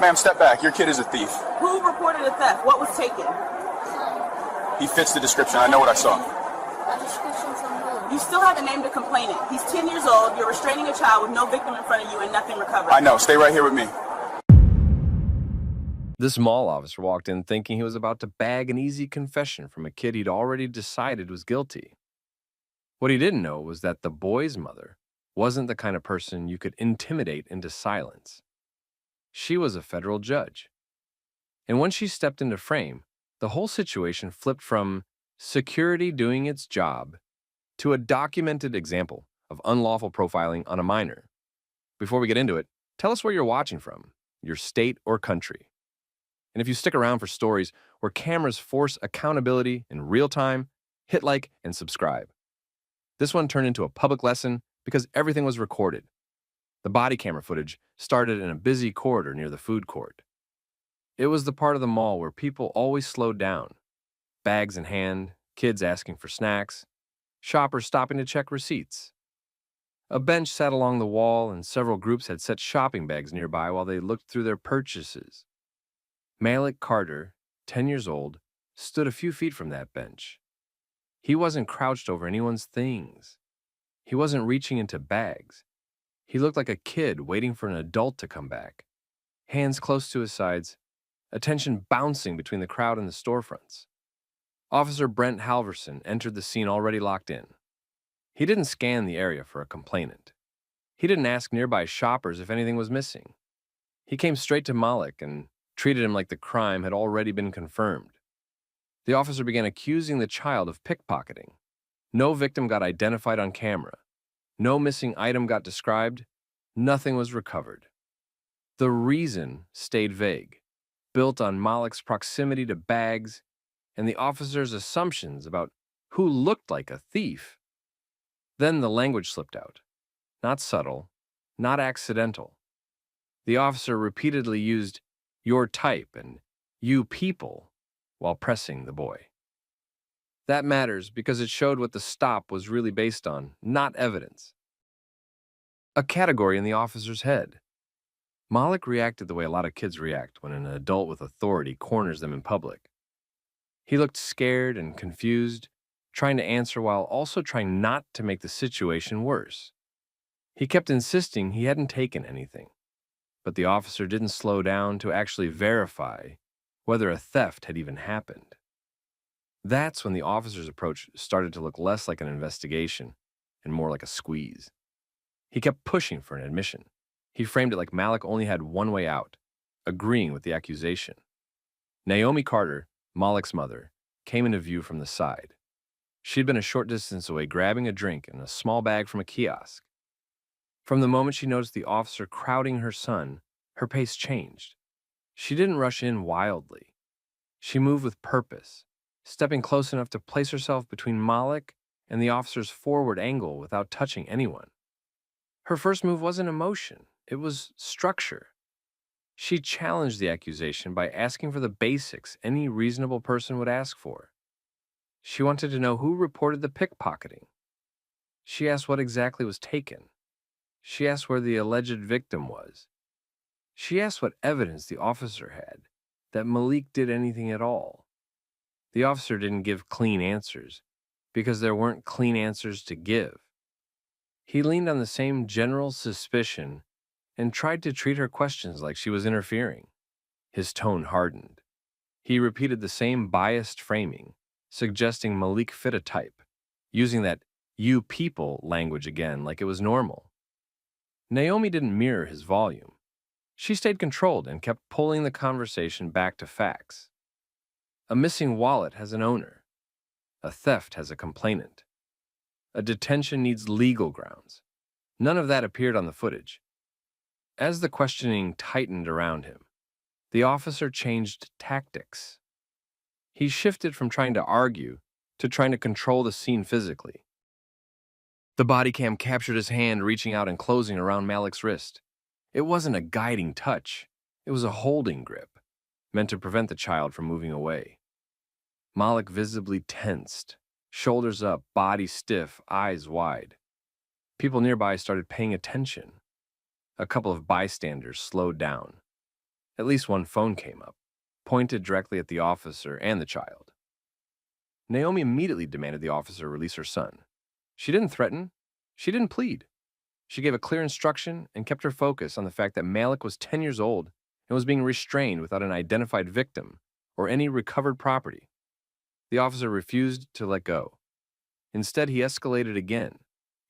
Ma'am, step back. Your kid is a thief. Who reported a theft? What was taken? He fits the description. I know what I saw. A description from who? You still haven't named a complainant. He's 10 years old. You're restraining a child with no victim in front of you and nothing recovered. I know. Stay right here with me. This mall officer walked in thinking he was about to bag an easy confession from a kid he'd already decided was guilty. What he didn't know was that the boy's mother wasn't the kind of person you could intimidate into silence. She was a federal judge. And when she stepped into frame, the whole situation flipped from security doing its job to a documented example of unlawful profiling on a minor. Before we get into it, tell us where you're watching from, your state or country. And if you stick around for stories where cameras force accountability in real time, hit like and subscribe. This one turned into a public lesson because everything was recorded. The body camera footage started in a busy corridor near the food court. It was the part of the mall where people always slowed down. Bags in hand, kids asking for snacks, shoppers stopping to check receipts. A bench sat along the wall and several groups had set shopping bags nearby while they looked through their purchases. Malik Carter, 10 years old, stood a few feet from that bench. He wasn't crouched over anyone's things. He wasn't reaching into bags. He looked like a kid waiting for an adult to come back. Hands close to his sides, attention bouncing between the crowd and the storefronts. Officer Brent Halverson entered the scene already locked in. He didn't scan the area for a complainant. He didn't ask nearby shoppers if anything was missing. He came straight to Malik and treated him like the crime had already been confirmed. The officer began accusing the child of pickpocketing. No victim got identified on camera. No missing item got described. Nothing was recovered. The reason stayed vague, built on Malik's proximity to bags and the officer's assumptions about who looked like a thief. Then the language slipped out. Not subtle, not accidental. The officer repeatedly used your type and you people while pressing the boy. That matters because it showed what the stop was really based on, not evidence. A category in the officer's head. Malik reacted the way a lot of kids react when an adult with authority corners them in public. He looked scared and confused, trying to answer while also trying not to make the situation worse. He kept insisting he hadn't taken anything, but the officer didn't slow down to actually verify whether a theft had even happened. That's when the officer's approach started to look less like an investigation and more like a squeeze. He kept pushing for an admission. He framed it like Malik only had one way out, agreeing with the accusation. Naomi Carter, Malik's mother, came into view from the side. She'd been a short distance away grabbing a drink and a small bag from a kiosk. From the moment she noticed the officer crowding her son, her pace changed. She didn't rush in wildly. She moved with purpose, stepping close enough to place herself between Malik and the officer's forward angle without touching anyone. Her first move wasn't emotion, it was structure. She challenged the accusation by asking for the basics any reasonable person would ask for. She wanted to know who reported the pickpocketing. She asked what exactly was taken. She asked where the alleged victim was. She asked what evidence the officer had that Malik did anything at all. The officer didn't give clean answers because there weren't clean answers to give. He leaned on the same general suspicion and tried to treat her questions like she was interfering. His tone hardened. He repeated the same biased framing, suggesting Malik fit a type, using that you people language again like it was normal. Naomi didn't mirror his volume. She stayed controlled and kept pulling the conversation back to facts. A missing wallet has an owner. A theft has a complainant. A detention needs legal grounds. None of that appeared on the footage. As the questioning tightened around him, the officer changed tactics. He shifted from trying to argue to trying to control the scene physically. The body cam captured his hand reaching out and closing around Malik's wrist. It wasn't a guiding touch. It was a holding grip, meant to prevent the child from moving away. Malik visibly tensed, shoulders up, body stiff, eyes wide. People nearby started paying attention. A couple of bystanders slowed down. At least one phone came up, pointed directly at the officer and the child. Naomi immediately demanded the officer release her son. She didn't threaten. She didn't plead. She gave a clear instruction and kept her focus on the fact that Malik was 10 years old and was being restrained without an identified victim or any recovered property. The officer refused to let go. Instead, he escalated again,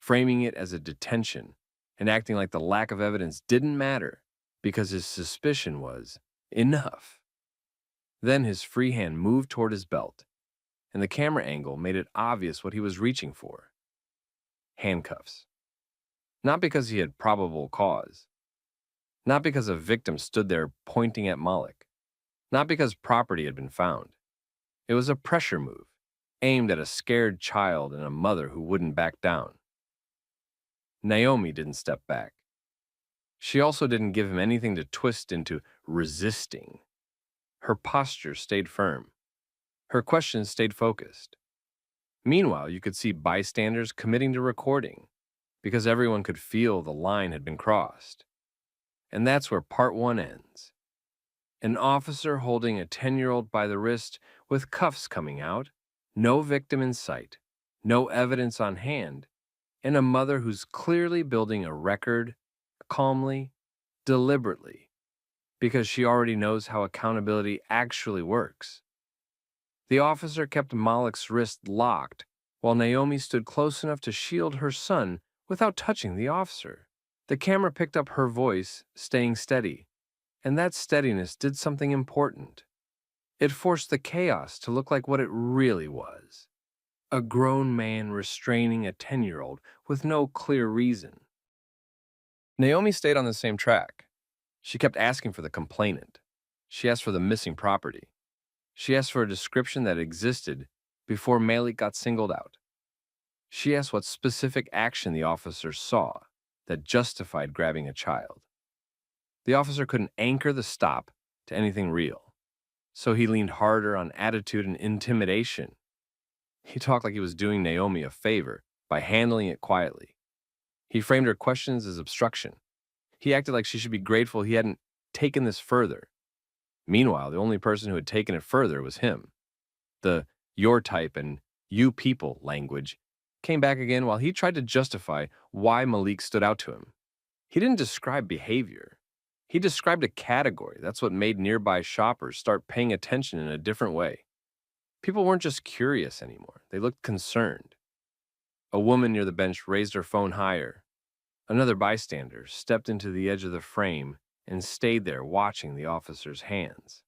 framing it as a detention and acting like the lack of evidence didn't matter because his suspicion was enough. Then his free hand moved toward his belt, and the camera angle made it obvious what he was reaching for: handcuffs. Not because he had probable cause. Not because a victim stood there pointing at Malik. Not because property had been found. It was a pressure move, aimed at a scared child and a mother who wouldn't back down. Naomi didn't step back. She also didn't give him anything to twist into resisting. Her posture stayed firm. Her questions stayed focused. Meanwhile, you could see bystanders committing to recording, because everyone could feel the line had been crossed. And that's where part 1 ends. An officer holding a 10-year-old by the wrist with cuffs coming out, no victim in sight, no evidence on hand, and a mother who's clearly building a record, calmly, deliberately, because she already knows how accountability actually works. The officer kept Malik's wrist locked while Naomi stood close enough to shield her son without touching the officer. The camera picked up her voice, staying steady, and that steadiness did something important. It forced the chaos to look like what it really was: a grown man restraining a 10-year-old with no clear reason. Naomi stayed on the same track. She kept asking for the complainant. She asked for the missing property. She asked for a description that existed before Malik got singled out. She asked what specific action the officer saw that justified grabbing a child. The officer couldn't anchor the stop to anything real, so he leaned harder on attitude and intimidation. He talked like he was doing Naomi a favor by handling it quietly. He framed her questions as obstruction. He acted like she should be grateful he hadn't taken this further. Meanwhile, the only person who had taken it further was him. The "your type" and "you people" language came back again while he tried to justify why Malik stood out to him. He didn't describe behavior. He described a category. That's what made nearby shoppers start paying attention in a different way. People weren't just curious anymore. They looked concerned. A woman near the bench raised her phone higher. Another bystander stepped into the edge of the frame and stayed there watching the officer's hands.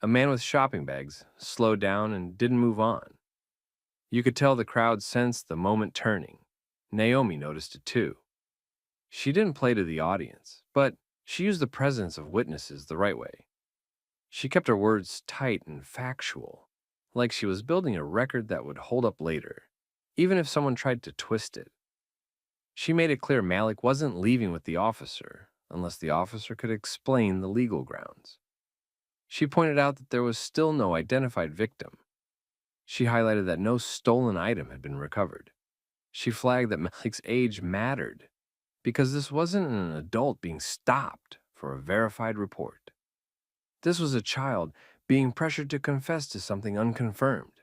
A man with shopping bags slowed down and didn't move on. You could tell the crowd sensed the moment turning. Naomi noticed it too. She didn't play to the audience, but she used the presence of witnesses the right way. She kept her words tight and factual, like she was building a record that would hold up later, even if someone tried to twist it. She made it clear Malik wasn't leaving with the officer unless the officer could explain the legal grounds. She pointed out that there was still no identified victim. She highlighted that no stolen item had been recovered. She flagged that Malik's age mattered because this wasn't an adult being stopped for a verified report. This was a child being pressured to confess to something unconfirmed.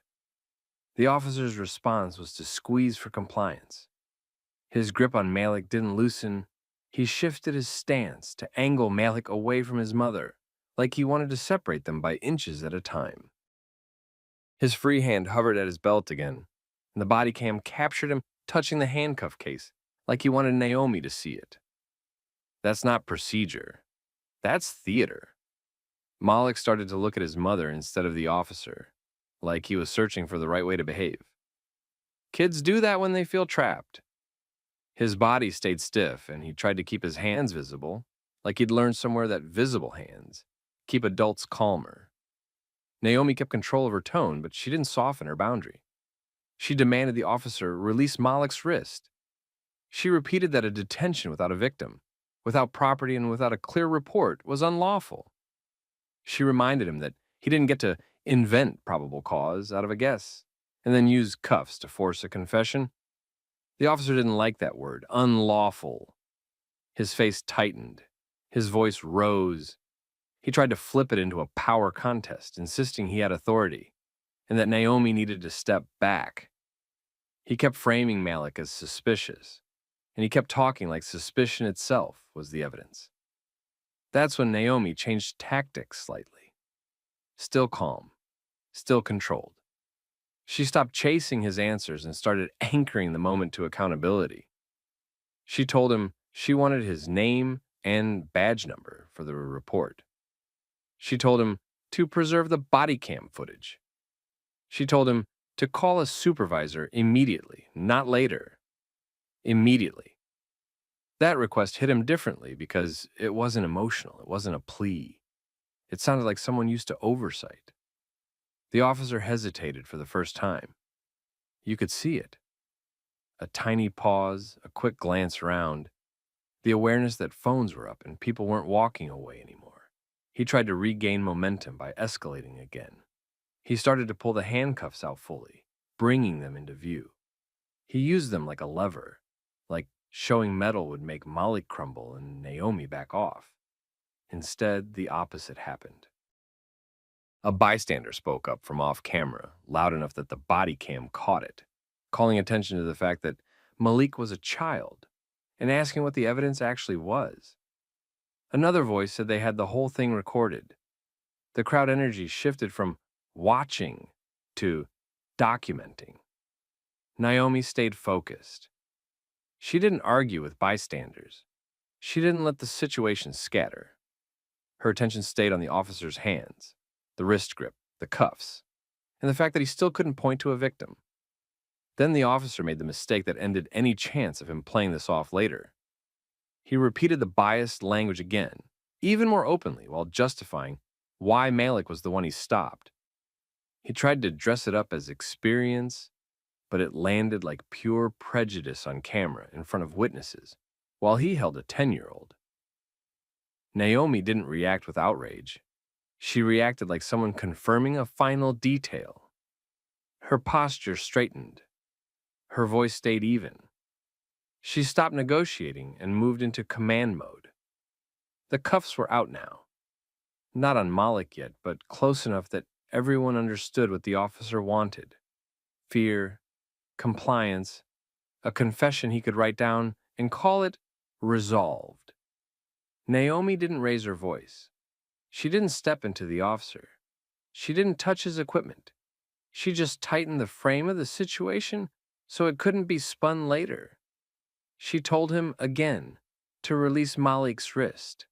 The officer's response was to squeeze for compliance. His grip on Malik didn't loosen. He shifted his stance to angle Malik away from his mother, like he wanted to separate them by inches at a time. His free hand hovered at his belt again, and the Bodycam captured him touching the handcuff case, like he wanted Naomi to see it. That's not procedure. That's theater. Malik started to look at his mother instead of the officer, like he was searching for the right way to behave. Kids do that when they feel trapped. His body stayed stiff, and he tried to keep his hands visible, like he'd learned somewhere that visible hands keep adults calmer. Naomi kept control of her tone, but she didn't soften her boundary. She demanded the officer release Malik's wrist. She repeated that a detention without a victim, without property, and without a clear report was unlawful. She reminded him that he didn't get to invent probable cause out of a guess and then use cuffs to force a confession. The officer didn't like that word, unlawful. His face tightened. His voice rose. He tried to flip it into a power contest, insisting he had authority and that Naomi needed to step back. He kept framing Malik as suspicious, and he kept talking like suspicion itself was the evidence. That's when Naomi changed tactics slightly. Still calm, still controlled. She stopped chasing his answers and started anchoring the moment to accountability. She told him she wanted his name and badge number for the report. She told him to preserve the body cam footage. She told him to call a supervisor immediately, not later. Immediately. That request hit him differently because it wasn't emotional. It wasn't a plea. It sounded like someone used to oversight. The officer hesitated for the first time. You could see it. A tiny pause, a quick glance around, the awareness that phones were up and people weren't walking away anymore. He tried to regain momentum by escalating again. He started to pull the handcuffs out fully, bringing them into view. He used them like a lever, like showing metal would make Malik crumble and Naomi back off. Instead, the opposite happened. A bystander spoke up from off camera, loud enough that the body cam caught it, calling attention to the fact that Malik was a child and asking what the evidence actually was. Another voice said they had the whole thing recorded. The crowd energy shifted from watching to documenting. Naomi stayed focused. She didn't argue with bystanders. She didn't let the situation scatter. Her attention stayed on the officer's hands, the wrist grip, the cuffs, and the fact that he still couldn't point to a victim. Then the officer made the mistake that ended any chance of him playing this off later. He repeated the biased language again, even more openly, while justifying why Malik was the one he stopped. He tried to dress it up as experience, but it landed like pure prejudice on camera in front of witnesses, while he held a 10-year-old. Naomi didn't react with outrage. She reacted like someone confirming a final detail. Her posture straightened. Her voice stayed even. She stopped negotiating and moved into command mode. The cuffs were out now. Not on Malik yet, but close enough that everyone understood what the officer wanted. Fear, compliance, a confession he could write down and call it resolved. Naomi didn't raise her voice. She didn't step into the officer. She didn't touch his equipment. She just tightened the frame of the situation so it couldn't be spun later. She told him again to release Malik's wrist.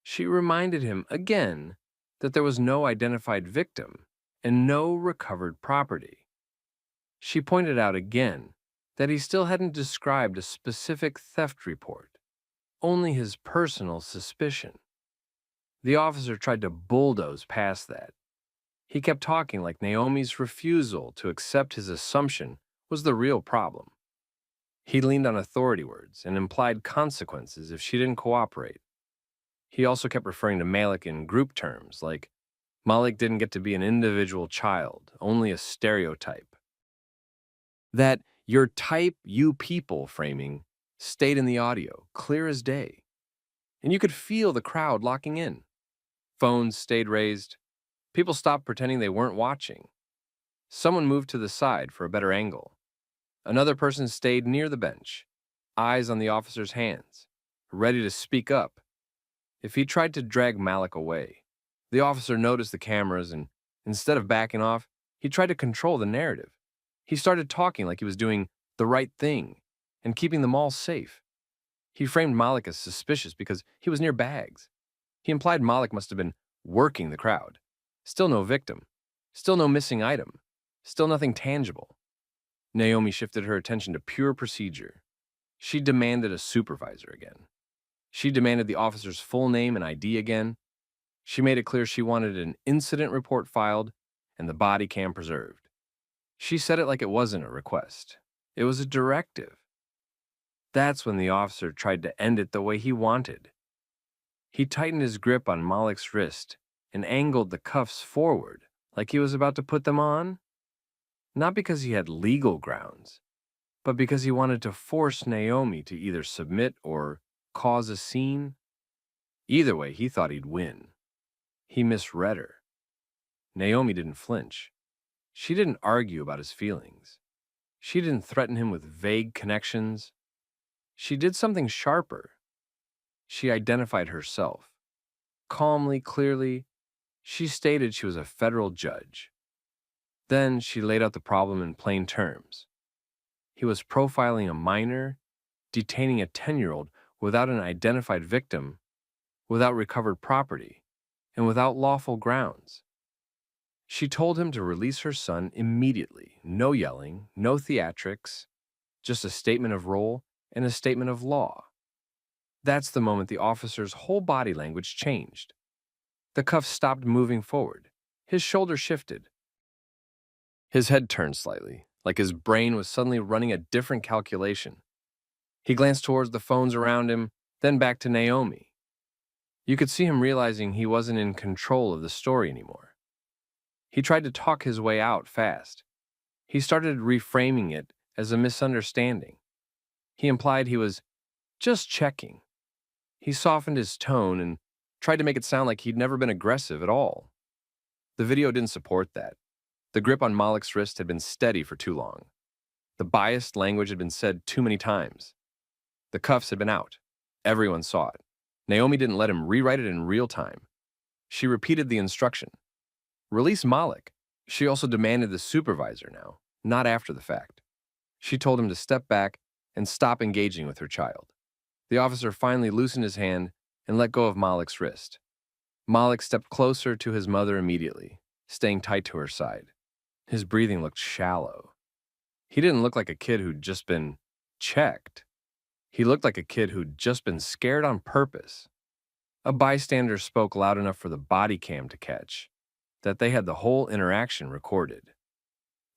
She reminded him again that there was no identified victim and no recovered property. She pointed out again that he still hadn't described a specific theft report, only his personal suspicion. The officer tried to bulldoze past that. He kept talking like Naomi's refusal to accept his assumption was the real problem. He leaned on authority words and implied consequences if she didn't cooperate. He also kept referring to Malik in group terms, like Malik didn't get to be an individual child, only a stereotype. That your type, you people framing stayed in the audio, clear as day. And you could feel the crowd locking in. Phones stayed raised. People stopped pretending they weren't watching. Someone moved to the side for a better angle. Another person stayed near the bench, eyes on the officer's hands, ready to speak up. If he tried to drag Malik away, the officer noticed the cameras and, instead of backing off, he tried to control the narrative. He started talking like he was doing the right thing and keeping them all safe. He framed Malik as suspicious because he was near bags. He implied Malik must have been working the crowd. Still no victim. Still no missing item. Still nothing tangible. Naomi shifted her attention to pure procedure. She demanded a supervisor again. She demanded the officer's full name and ID again. She made it clear she wanted an incident report filed and the body cam preserved. She said it like it wasn't a request. It was a directive. That's when the officer tried to end it the way he wanted. He tightened his grip on Malik's wrist and angled the cuffs forward like he was about to put them on. Not because he had legal grounds, but because he wanted to force Naomi to either submit or cause a scene. Either way, he thought he'd win. He misread her. Naomi didn't flinch. She didn't argue about his feelings. She didn't threaten him with vague connections. She did something sharper. She identified herself. Calmly, clearly, she stated she was a federal judge. Then she laid out the problem in plain terms. He was profiling a minor, detaining a 10-year-old without an identified victim, without recovered property, and without lawful grounds. She told him to release her son immediately. No yelling, no theatrics, just a statement of role and a statement of law. That's the moment the officer's whole body language changed. The cuffs stopped moving forward. His shoulder shifted. His head turned slightly, like his brain was suddenly running a different calculation. He glanced towards the phones around him, then back to Naomi. You could see him realizing he wasn't in control of the story anymore. He tried to talk his way out fast. He started reframing it as a misunderstanding. He implied he was just checking. He softened his tone and tried to make it sound like he'd never been aggressive at all. The video didn't support that. The grip on Malik's wrist had been steady for too long. The biased language had been said too many times. The cuffs had been out. Everyone saw it. Naomi didn't let him rewrite it in real time. She repeated the instruction. Release Malik. She also demanded the supervisor now, not after the fact. She told him to step back and stop engaging with her child. The officer finally loosened his hand and let go of Malik's wrist. Malik stepped closer to his mother immediately, staying tight to her side. His breathing looked shallow. He didn't look like a kid who'd just been checked. He looked like a kid who'd just been scared on purpose. A bystander spoke loud enough for the body cam to catch that they had the whole interaction recorded.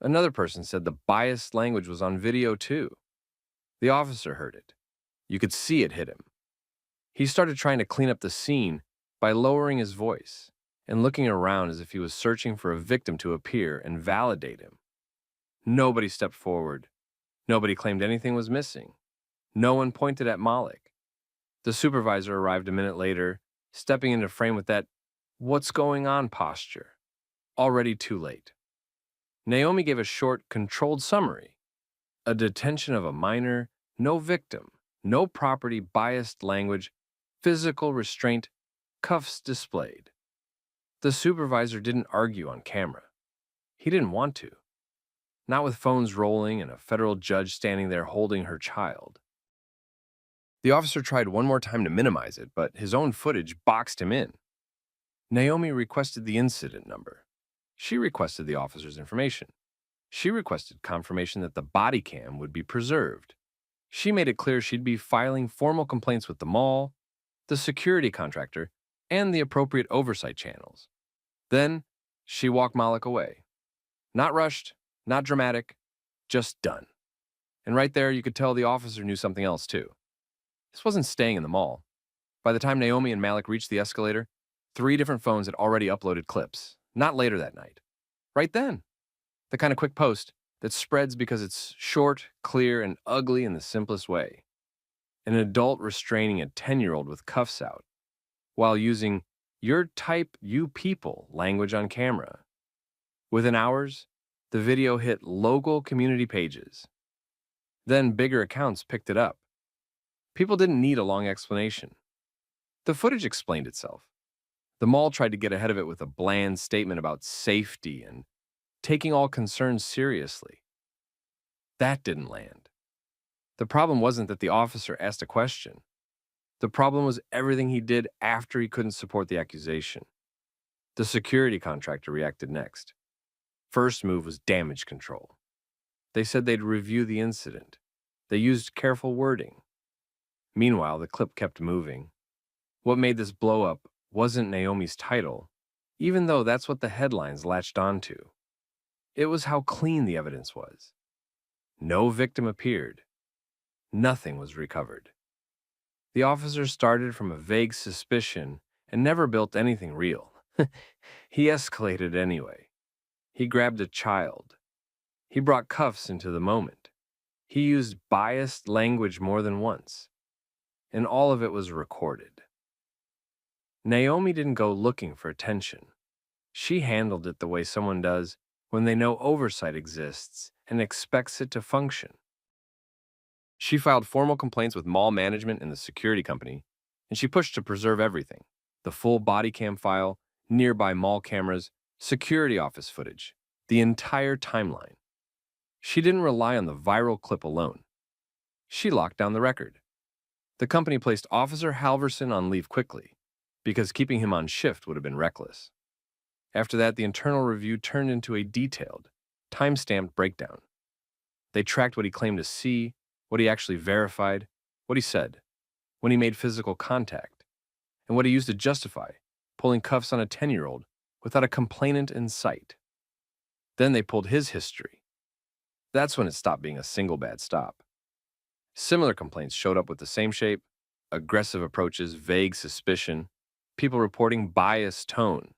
Another person said the biased language was on video too. The officer heard it. You could see it hit him. He started trying to clean up the scene by lowering his voice and looking around as if he was searching for a victim to appear and validate him. Nobody stepped forward. Nobody claimed anything was missing. No one pointed at Malik. The supervisor arrived a minute later, stepping into frame with that "what's going on" posture. Already too late. Naomi gave a short, controlled summary. A detention of a minor, no victim, no property, biased language, physical restraint, cuffs displayed. The supervisor didn't argue on camera. He didn't want to. Not with phones rolling and a federal judge standing there holding her child. The officer tried one more time to minimize it, but his own footage boxed him in. Naomi requested the incident number. She requested the officer's information. She requested confirmation that the body cam would be preserved. She made it clear she'd be filing formal complaints with the mall, the security contractor, and the appropriate oversight channels. Then, she walked Malik away. Not rushed, not dramatic, just done. And right there, you could tell the officer knew something else, too. This wasn't staying in the mall. By the time Naomi and Malik reached the escalator, 3 different phones had already uploaded clips. Not later that night. Right then. The kind of quick post that spreads because it's short, clear, and ugly in the simplest way. An adult restraining a 10-year-old with cuffs out, while using "your type, you people" language on camera. Within hours, the video hit local community pages. Then bigger accounts picked it up. People didn't need a long explanation. The footage explained itself. The mall tried to get ahead of it with a bland statement about safety and taking all concerns seriously. That didn't land. The problem wasn't that the officer asked a question. The problem was everything he did after he couldn't support the accusation. The security contractor reacted next. First move was damage control. They said they'd review the incident. They used careful wording. Meanwhile, the clip kept moving. What made this blow up wasn't Naomi's title, even though that's what the headlines latched onto. It was how clean the evidence was. No victim appeared. Nothing was recovered. The officer started from a vague suspicion and never built anything real. He escalated anyway. He grabbed a child. He brought cuffs into the moment. He used biased language more than once. And all of it was recorded. Naomi didn't go looking for attention. She handled it the way someone does when they know oversight exists and expects it to function. She filed formal complaints with mall management and the security company, and she pushed to preserve everything: the full body cam file, nearby mall cameras, security office footage, the entire timeline. She didn't rely on the viral clip alone. She locked down the record. The company placed Officer Halverson on leave quickly, because keeping him on shift would have been reckless. After that, the internal review turned into a detailed, time-stamped breakdown. They tracked what he claimed to see, what he actually verified, what he said, when he made physical contact, and what he used to justify pulling cuffs on a 10-year-old without a complainant in sight. Then they pulled his history. That's when it stopped being a single bad stop. Similar complaints showed up with the same shape: aggressive approaches, vague suspicion, people reporting biased tone,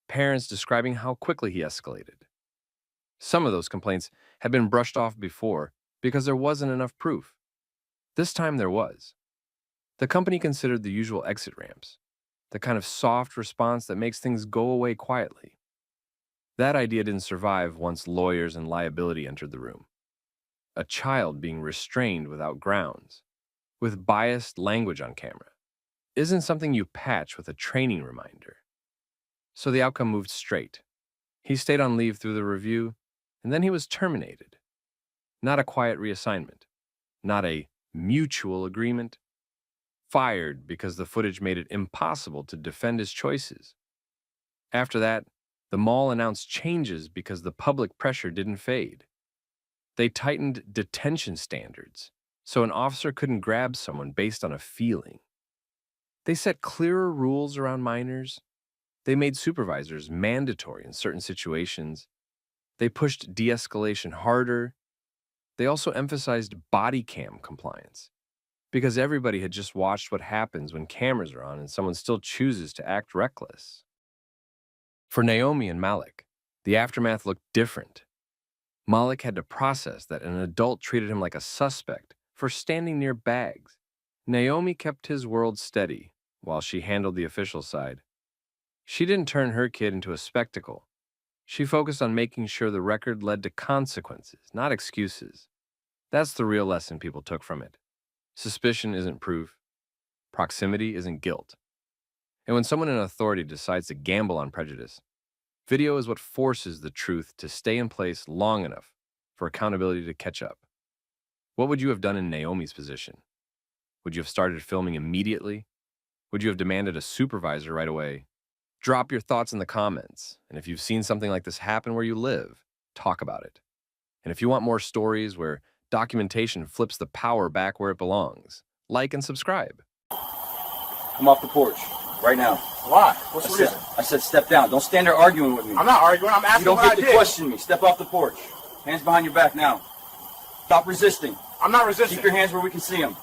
parents describing how quickly he escalated. Some of those complaints had been brushed off before because there wasn't enough proof. This time there was. The company considered the usual exit ramps, the kind of soft response that makes things go away quietly. That idea didn't survive once lawyers and liability entered the room. A child being restrained without grounds, with biased language on camera, isn't something you patch with a training reminder. So the outcome moved straight. He stayed on leave through the review, and then he was terminated. Not a quiet reassignment, not a mutual agreement. Fired because the footage made it impossible to defend his choices. After that, the mall announced changes because the public pressure didn't fade. They tightened detention standards so an officer couldn't grab someone based on a feeling. They set clearer rules around minors. They made supervisors mandatory in certain situations. They pushed de-escalation harder. They also emphasized body cam compliance, because everybody had just watched what happens when cameras are on and someone still chooses to act reckless. For Naomi and Malik, the aftermath looked different. Malik had to process that an adult treated him like a suspect for standing near bags. Naomi kept his world steady while she handled the official side. She didn't turn her kid into a spectacle. She focused on making sure the record led to consequences, not excuses. That's the real lesson people took from it. Suspicion isn't proof. Proximity isn't guilt. And when someone in authority decides to gamble on prejudice, video is what forces the truth to stay in place long enough for accountability to catch up. What would you have done in Naomi's position? Would you have started filming immediately? Would you have demanded a supervisor right away? Drop your thoughts in the comments, and if you've seen something like this happen where you live, talk about it. And if you want more stories where documentation flips the power back where it belongs, like and subscribe. Come off the porch, right now. Why? What's the reason? I said step down. Don't stand there arguing with me. I'm not arguing. I'm You asking don't what I get to did. question me. Step off the porch. Hands behind your back now. Stop resisting. I'm not resisting. Keep your hands where we can see them.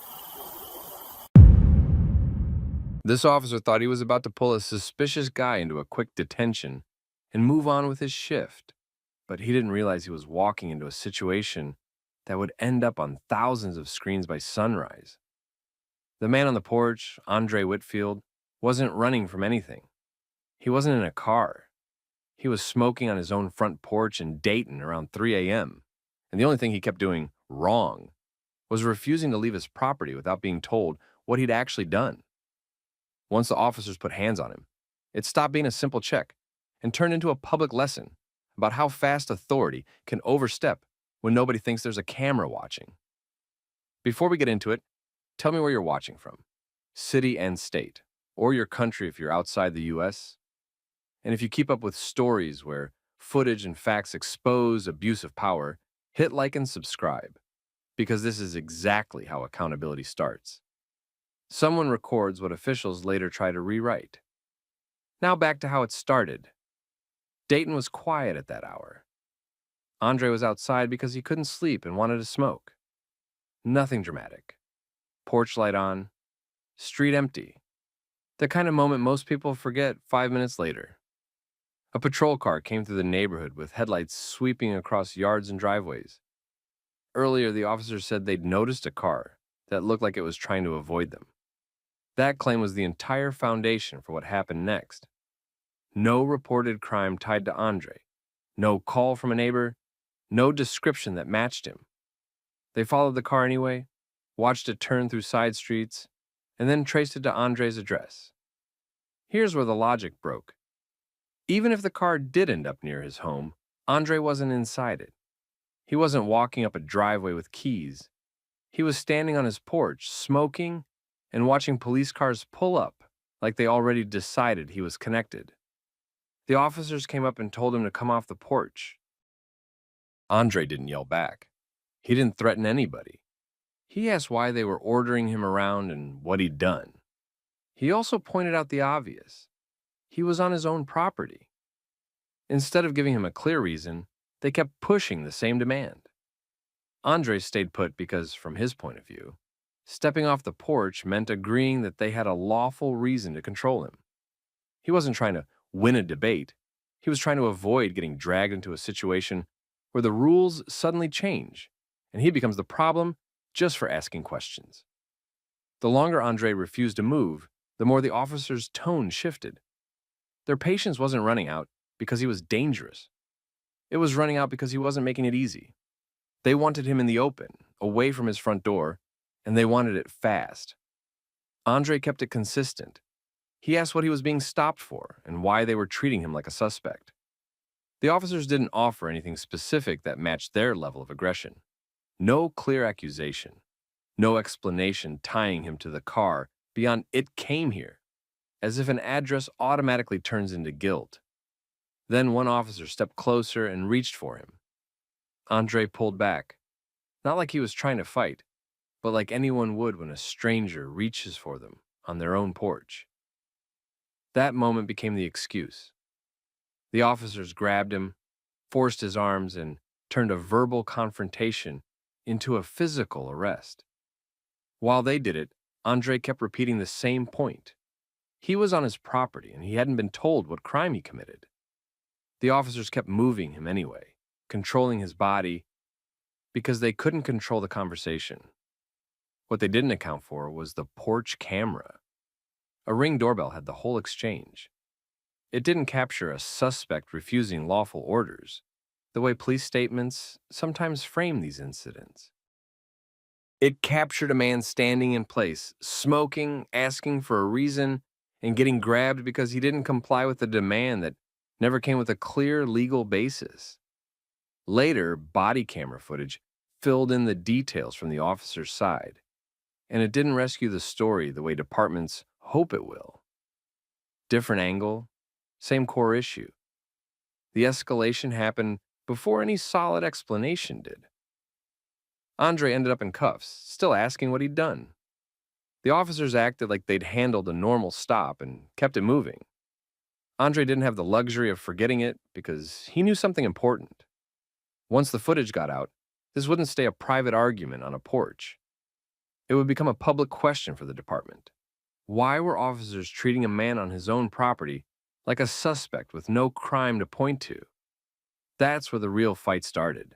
This officer thought he was about to pull a suspicious guy into a quick detention and move on with his shift, but he didn't realize he was walking into a situation that would end up on thousands of screens by sunrise. The man on the porch, Andre Whitfield, wasn't running from anything. He wasn't in a car. He was smoking on his own front porch in Dayton around 3 a.m., and the only thing he kept doing wrong was refusing to leave his property without being told what he'd actually done. Once the officers put hands on him, it stopped being a simple check and turned into a public lesson about how fast authority can overstep when nobody thinks there's a camera watching. Before we get into it, tell me where you're watching from, city and state, or your country if you're outside the US. And if you keep up with stories where footage and facts expose abuse of power, hit like and subscribe, because this is exactly how accountability starts. Someone records what officials later try to rewrite. Now back to how it started. Dayton was quiet at that hour. Andre was outside because he couldn't sleep and wanted to smoke. Nothing dramatic. Porch light on, street empty. The kind of moment most people forget 5 minutes later. A patrol car came through the neighborhood with headlights sweeping across yards and driveways. Earlier, the officers said they'd noticed a car that looked like it was trying to avoid them. That claim was the entire foundation for what happened next. No reported crime tied to Andre, no call from a neighbor, no description that matched him. They followed the car anyway, watched it turn through side streets, and then traced it to Andre's address. Here's where the logic broke. Even if the car did end up near his home, Andre wasn't inside it. He wasn't walking up a driveway with keys. He was standing on his porch, smoking, and watching police cars pull up like they already decided he was connected. The officers came up and told him to come off the porch. Andre didn't yell back. He didn't threaten anybody. He asked why they were ordering him around and what he'd done. He also pointed out the obvious. He was on his own property. Instead of giving him a clear reason, they kept pushing the same demand. Andre stayed put because, from his point of view, stepping off the porch meant agreeing that they had a lawful reason to control him. He wasn't trying to win a debate. He was trying to avoid getting dragged into a situation where the rules suddenly change, and he becomes the problem just for asking questions. The longer Andre refused to move, the more the officers' tone shifted. Their patience wasn't running out because he was dangerous. It was running out because he wasn't making it easy. They wanted him in the open, away from his front door, and they wanted it fast. Andre kept it consistent. He asked what he was being stopped for and why they were treating him like a suspect. The officers didn't offer anything specific that matched their level of aggression. No clear accusation. No explanation tying him to the car beyond "it came here," as if an address automatically turns into guilt. Then one officer stepped closer and reached for him. Andre pulled back, not like he was trying to fight, but like anyone would when a stranger reaches for them on their own porch. That moment became the excuse. The officers grabbed him, forced his arms, and turned a verbal confrontation into a physical arrest. While they did it, Andre kept repeating the same point. He was on his property and he hadn't been told what crime he committed. The officers kept moving him anyway, controlling his body, because they couldn't control the conversation. What they didn't account for was the porch camera. A Ring doorbell had the whole exchange. It didn't capture a suspect refusing lawful orders, the way police statements sometimes frame these incidents. It captured a man standing in place, smoking, asking for a reason, and getting grabbed because he didn't comply with a demand that never came with a clear legal basis. Later, body camera footage filled in the details from the officer's side, and it didn't rescue the story the way departments hope it will. Different angle, same core issue. The escalation happened before any solid explanation did. Andre ended up in cuffs, still asking what he'd done. The officers acted like they'd handled a normal stop and kept it moving. Andre didn't have the luxury of forgetting it because he knew something important. Once the footage got out, this wouldn't stay a private argument on a porch. It would become a public question for the department. Why were officers treating a man on his own property like a suspect with no crime to point to? That's where the real fight started.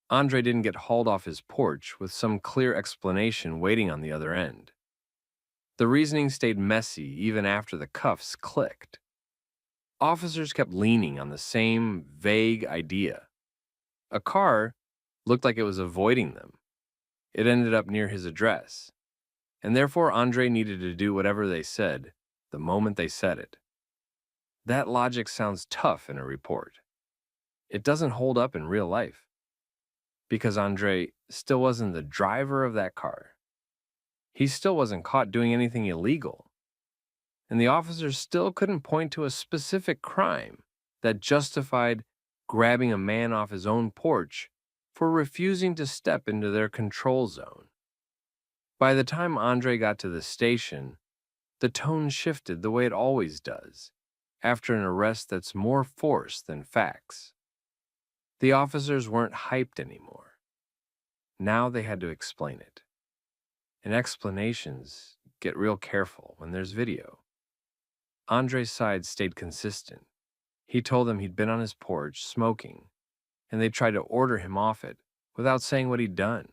Andre didn't get hauled off his porch with some clear explanation waiting on the other end. The reasoning stayed messy even after the cuffs clicked. Officers kept leaning on the same vague idea. A car looked like it was avoiding them. It ended up near his address, and therefore Andre needed to do whatever they said the moment they said it. That logic sounds tough in a report. It doesn't hold up in real life, because Andre still wasn't the driver of that car. He still wasn't caught doing anything illegal, and the officers still couldn't point to a specific crime that justified grabbing a man off his own porch for refusing to step into their control zone. By the time Andre got to the station, the tone shifted the way it always does after an arrest that's more force than facts. The officers weren't hyped anymore. Now they had to explain it. And explanations get real careful when there's video. Andre's side stayed consistent. He told them he'd been on his porch smoking, and they tried to order him off it without saying what he'd done.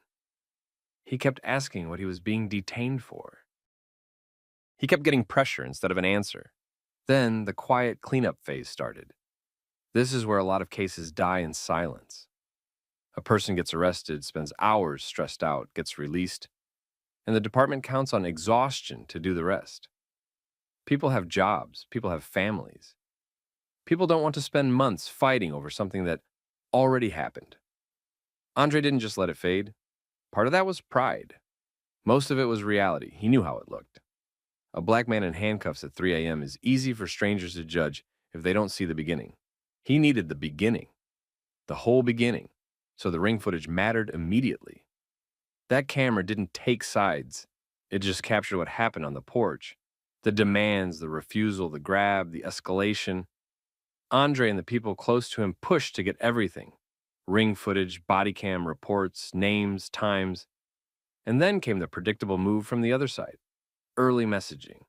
He kept asking what he was being detained for. He kept getting pressure instead of an answer. Then the quiet cleanup phase started. This is where a lot of cases die in silence. A person gets arrested, spends hours stressed out, gets released, and the department counts on exhaustion to do the rest. People have jobs, people have families. People don't want to spend months fighting over something that already happened. Andre didn't just let it fade. Part of that was pride. Most of it was reality. He knew how it looked. A black man in handcuffs at 3 a.m. is easy for strangers to judge if they don't see the beginning. He needed the beginning, the whole beginning, so the ring footage mattered immediately. That camera didn't take sides. It just captured what happened on the porch. The demands, the refusal, the grab, the escalation. Andre and the people close to him pushed to get everything. Ring footage, body cam reports, names, times. And then came the predictable move from the other side. Early messaging.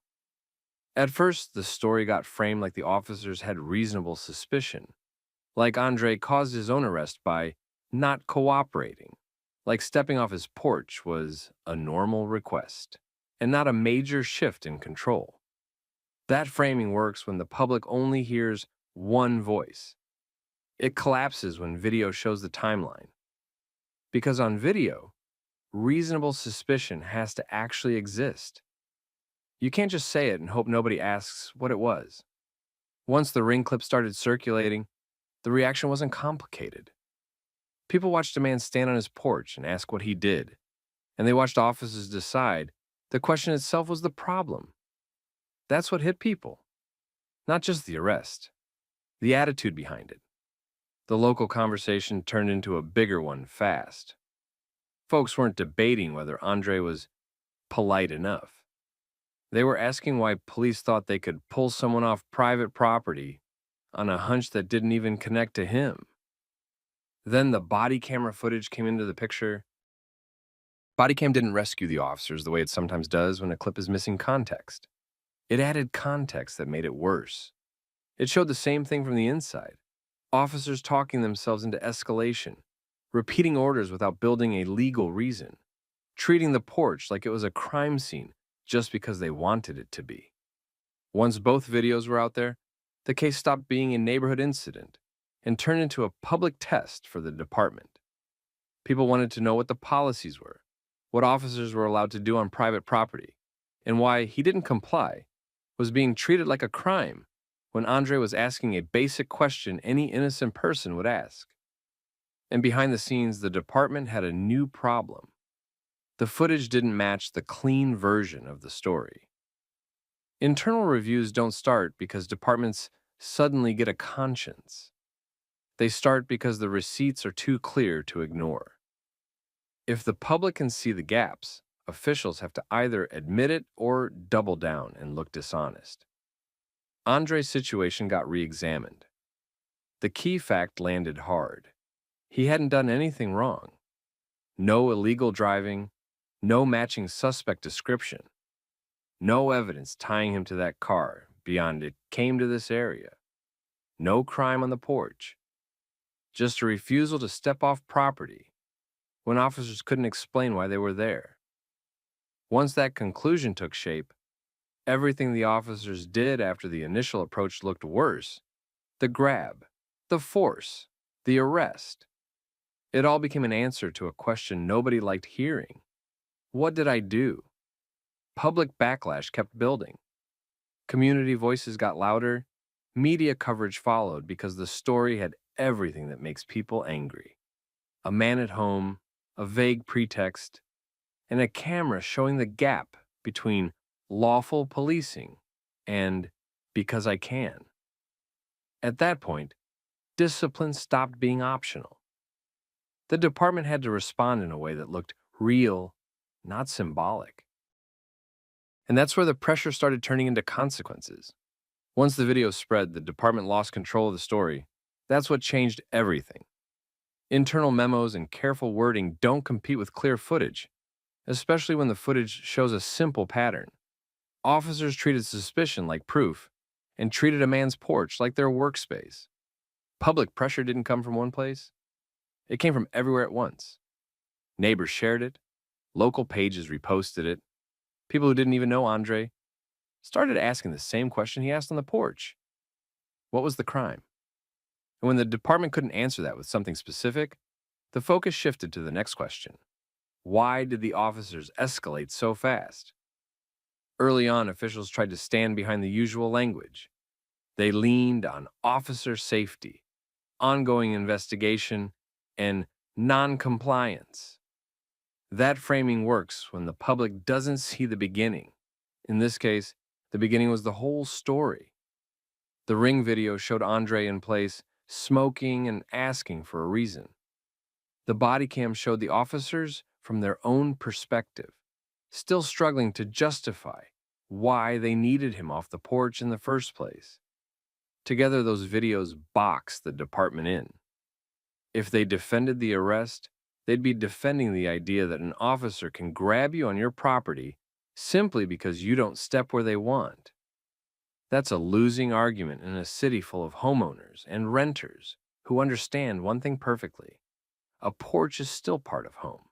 At first, the story got framed like the officers had reasonable suspicion. Like Andre caused his own arrest by not cooperating. Like stepping off his porch was a normal request, and not a major shift in control. That framing works when the public only hears one voice. It collapses when video shows the timeline. Because on video, reasonable suspicion has to actually exist. You can't just say it and hope nobody asks what it was. Once the ring clip started circulating, the reaction wasn't complicated. People watched a man stand on his porch and ask what he did, and they watched officers decide the question itself was the problem. That's what hit people. Not just the arrest, the attitude behind it. The local conversation turned into a bigger one fast. Folks weren't debating whether Andre was polite enough. They were asking why police thought they could pull someone off private property on a hunch that didn't even connect to him. Then the body camera footage came into the picture. Bodycam didn't rescue the officers the way it sometimes does when a clip is missing context. It added context that made it worse. It showed the same thing from the inside. Officers talking themselves into escalation, repeating orders without building a legal reason, treating the porch like it was a crime scene just because they wanted it to be. Once both videos were out there, the case stopped being a neighborhood incident and turned into a public test for the department. People wanted to know what the policies were, what officers were allowed to do on private property, and why he didn't comply, was being treated like a crime when Andre was asking a basic question any innocent person would ask. And behind the scenes, the department had a new problem. The footage didn't match the clean version of the story. Internal reviews don't start because departments suddenly get a conscience. They start because the receipts are too clear to ignore. If the public can see the gaps, officials have to either admit it or double down and look dishonest. Andre's situation got re-examined. The key fact landed hard. He hadn't done anything wrong. No illegal driving, no matching suspect description, no evidence tying him to that car beyond it came to this area. No crime on the porch. Just a refusal to step off property when officers couldn't explain why they were there. Once that conclusion took shape, everything the officers did after the initial approach looked worse. The grab, the force, the arrest. It all became an answer to a question nobody liked hearing. What did I do? Public backlash kept building. Community voices got louder. Media coverage followed because the story had everything that makes people angry. A man at home, a vague pretext, and a camera showing the gap between lawful policing and because I can. At that point, discipline stopped being optional. The department had to respond in a way that looked real, not symbolic. And that's where the pressure started turning into consequences. Once the video spread, the department lost control of the story. That's what changed everything. Internal memos and careful wording don't compete with clear footage, especially when the footage shows a simple pattern. Officers treated suspicion like proof and treated a man's porch like their workspace. Public pressure didn't come from one place. It came from everywhere at once. Neighbors shared it. Local pages reposted it. People who didn't even know Andre started asking the same question he asked on the porch. What was the crime? And when the department couldn't answer that with something specific, the focus shifted to the next question. Why did the officers escalate so fast? Early on, officials tried to stand behind the usual language. They leaned on officer safety, ongoing investigation, and non-compliance. That framing works when the public doesn't see the beginning. In this case, the beginning was the whole story. The Ring video showed Andre in place, smoking and asking for a reason. The Bodycam showed the officers from their own perspective, still struggling to justify why they needed him off the porch in the first place. Together, those videos boxed the department in. If they defended the arrest, they'd be defending the idea that an officer can grab you on your property simply because you don't step where they want. That's a losing argument in a city full of homeowners and renters who understand one thing perfectly. A porch is still part of home.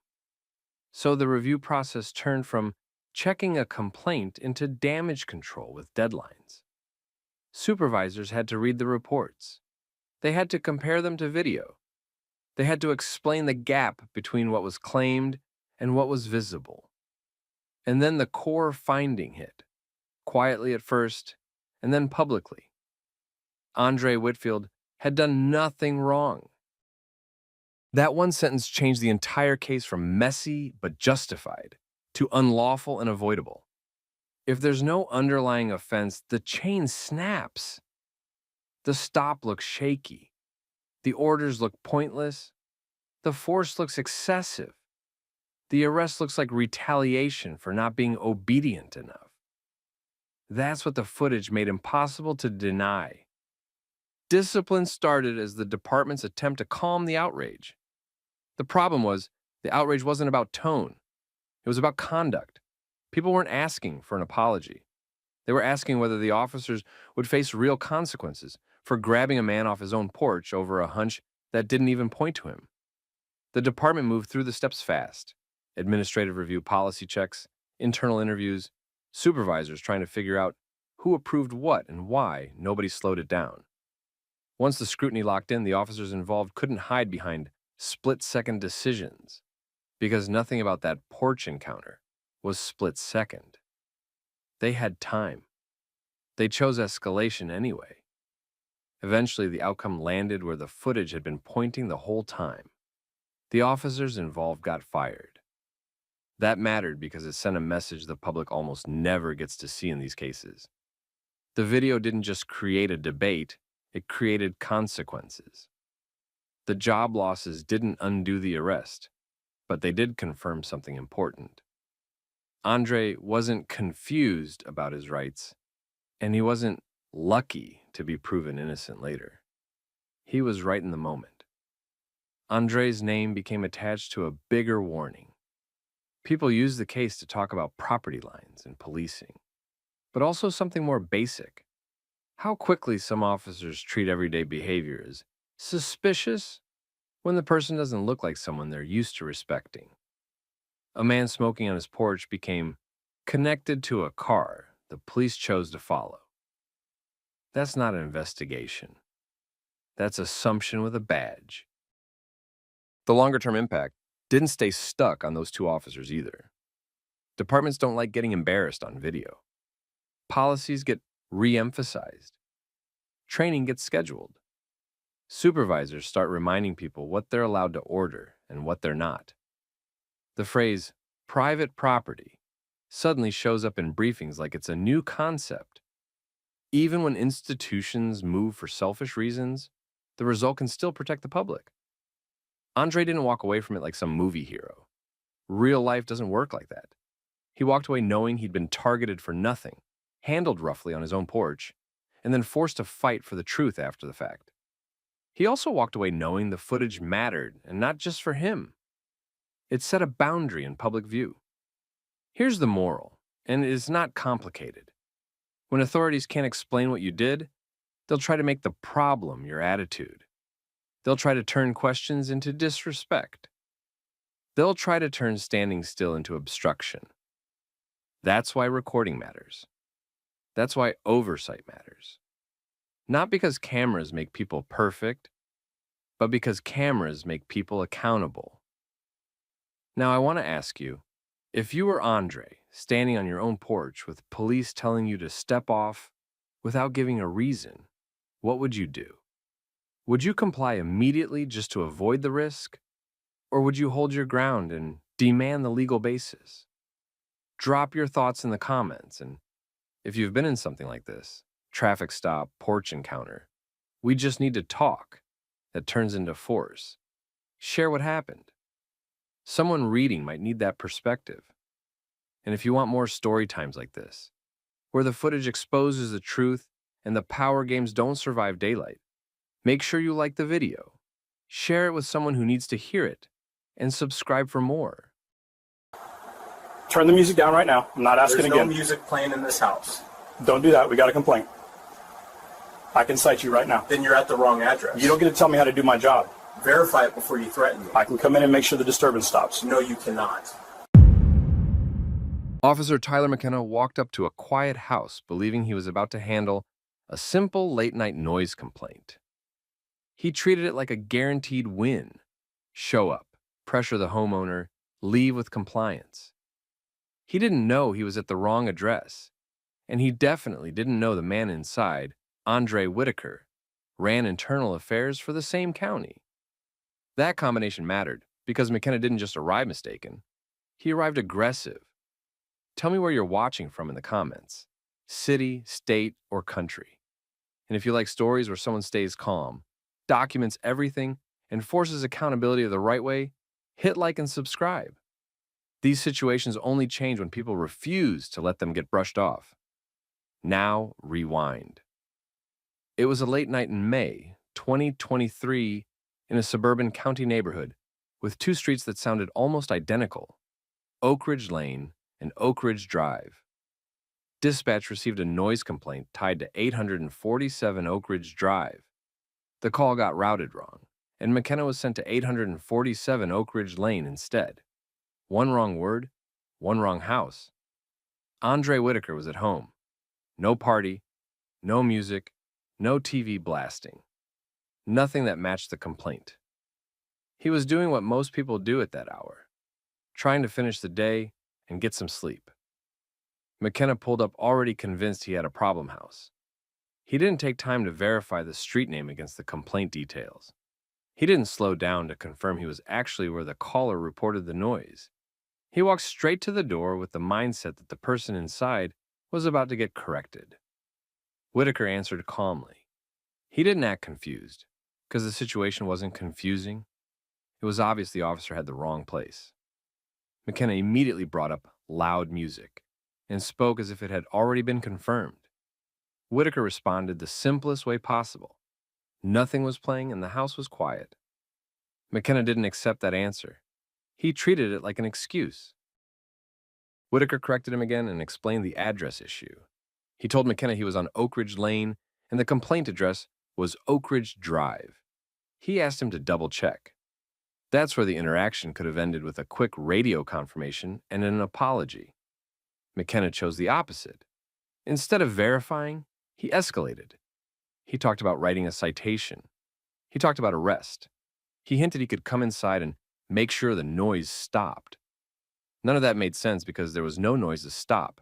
So the review process turned from checking a complaint into damage control with deadlines. Supervisors had to read the reports. They had to compare them to video. They had to explain the gap between what was claimed and what was visible. And then the core finding hit, quietly at first, and then publicly. Andre Whitfield had done nothing wrong. That one sentence changed the entire case from messy but justified to unlawful and avoidable. If there's no underlying offense, the chain snaps. The stop looks shaky. The orders look pointless. The force looks excessive. The arrest looks like retaliation for not being obedient enough. That's what the footage made impossible to deny. Discipline started as the department's attempt to calm the outrage. The problem was, the outrage wasn't about tone. It was about conduct. People weren't asking for an apology. They were asking whether the officers would face real consequences for grabbing a man off his own porch over a hunch that didn't even point to him. The department moved through the steps fast. Administrative review, policy checks, internal interviews, supervisors trying to figure out who approved what and why. Nobody slowed it down. Once the scrutiny locked in, the officers involved couldn't hide behind split-second decisions because nothing about that porch encounter was split-second. They had time. They chose escalation anyway. Eventually, the outcome landed where the footage had been pointing the whole time. The officers involved got fired. That mattered because it sent a message the public almost never gets to see in these cases. The video didn't just create a debate, it created consequences. The job losses didn't undo the arrest, but they did confirm something important. Andre wasn't confused about his rights, and he wasn't lucky to be proven innocent later. He was right in the moment. Andre's name became attached to a bigger warning. People used the case to talk about property lines and policing, but also something more basic. How quickly some officers treat everyday behavior as suspicious when the person doesn't look like someone they're used to respecting. A man smoking on his porch became connected to a car the police chose to follow. That's not an investigation. That's assumption with a badge. The longer-term impact didn't stay stuck on those two officers either. Departments don't like getting embarrassed on video. Policies get re-emphasized. Training gets scheduled. Supervisors start reminding people what they're allowed to order and what they're not. The phrase, private property, suddenly shows up in briefings like it's a new concept. Even when institutions move for selfish reasons, the result can still protect the public. Andre didn't walk away from it like some movie hero. Real life doesn't work like that. He walked away knowing he'd been targeted for nothing, handled roughly on his own porch, and then forced to fight for the truth after the fact. He also walked away knowing the footage mattered, and not just for him. It set a boundary in public view. Here's the moral, and it is not complicated. When authorities can't explain what you did, they'll try to make the problem your attitude. They'll try to turn questions into disrespect. They'll try to turn standing still into obstruction. That's why recording matters. That's why oversight matters. Not because cameras make people perfect, but because cameras make people accountable. Now, I want to ask you, if you were Andre, standing on your own porch with police telling you to step off without giving a reason, what would you do? Would you comply immediately just to avoid the risk? Or would you hold your ground and demand the legal basis? Drop your thoughts in the comments, and if you've been in something like this, traffic stop, porch encounter, we just need to talk that turns into force. Share what happened. Someone reading might need that perspective. And if you want more story times like this, where the footage exposes the truth and the power games don't survive daylight, make sure you like the video, share it with someone who needs to hear it, and subscribe for more. Turn the music down right now. I'm not asking There's again. no music playing in this house. Don't do that. We got a complaint. I can cite you right now. Then you're at the wrong address. You don't get to tell me how to do my job. Verify it before you threaten me. I can come in and make sure the disturbance stops. No, you cannot. Officer Tyler McKenna walked up to a quiet house believing he was about to handle a simple late-night noise complaint. He treated it like a guaranteed win. Show up, pressure the homeowner, leave with compliance. He didn't know he was at the wrong address, and he definitely didn't know the man inside, Andre Whitaker, ran internal affairs for the same county. That combination mattered because McKenna didn't just arrive mistaken. He arrived aggressive. Tell me where you're watching from in the comments. City, state, or country. And if you like stories where someone stays calm, documents everything, and forces accountability the right way, hit like and subscribe. These situations only change when people refuse to let them get brushed off. Now, rewind. It was a late night in May 2023 in a suburban county neighborhood with two streets that sounded almost identical, Oak Ridge Lane and Oak Ridge Drive. Dispatch received a noise complaint tied to 847 Oak Ridge Drive. The call got routed wrong, and McKenna was sent to 847 Oak Ridge Lane instead. One wrong word, one wrong house. Andre Whitaker was at home. No party, no music, no TV blasting. Nothing that matched the complaint. He was doing what most people do at that hour, trying to finish the day and get some sleep. McKenna pulled up already convinced he had a problem house. He didn't take time to verify the street name against the complaint details. He didn't slow down to confirm he was actually where the caller reported the noise. He walked straight to the door with the mindset that the person inside was about to get corrected. Whitaker answered calmly. He didn't act confused, because the situation wasn't confusing. It was obvious the officer had the wrong place. McKenna immediately brought up loud music and spoke as if it had already been confirmed. Whitaker responded the simplest way possible. Nothing was playing and the house was quiet. McKenna didn't accept that answer. He treated it like an excuse. Whitaker corrected him again and explained the address issue. He told McKenna he was on Oak Ridge Lane and the complaint address was Oak Ridge Drive. He asked him to double-check. That's where the interaction could have ended with a quick radio confirmation and an apology. McKenna chose the opposite. Instead of verifying, he escalated. He talked about writing a citation. He talked about arrest. He hinted he could come inside and make sure the noise stopped. None of that made sense because there was no noise to stop,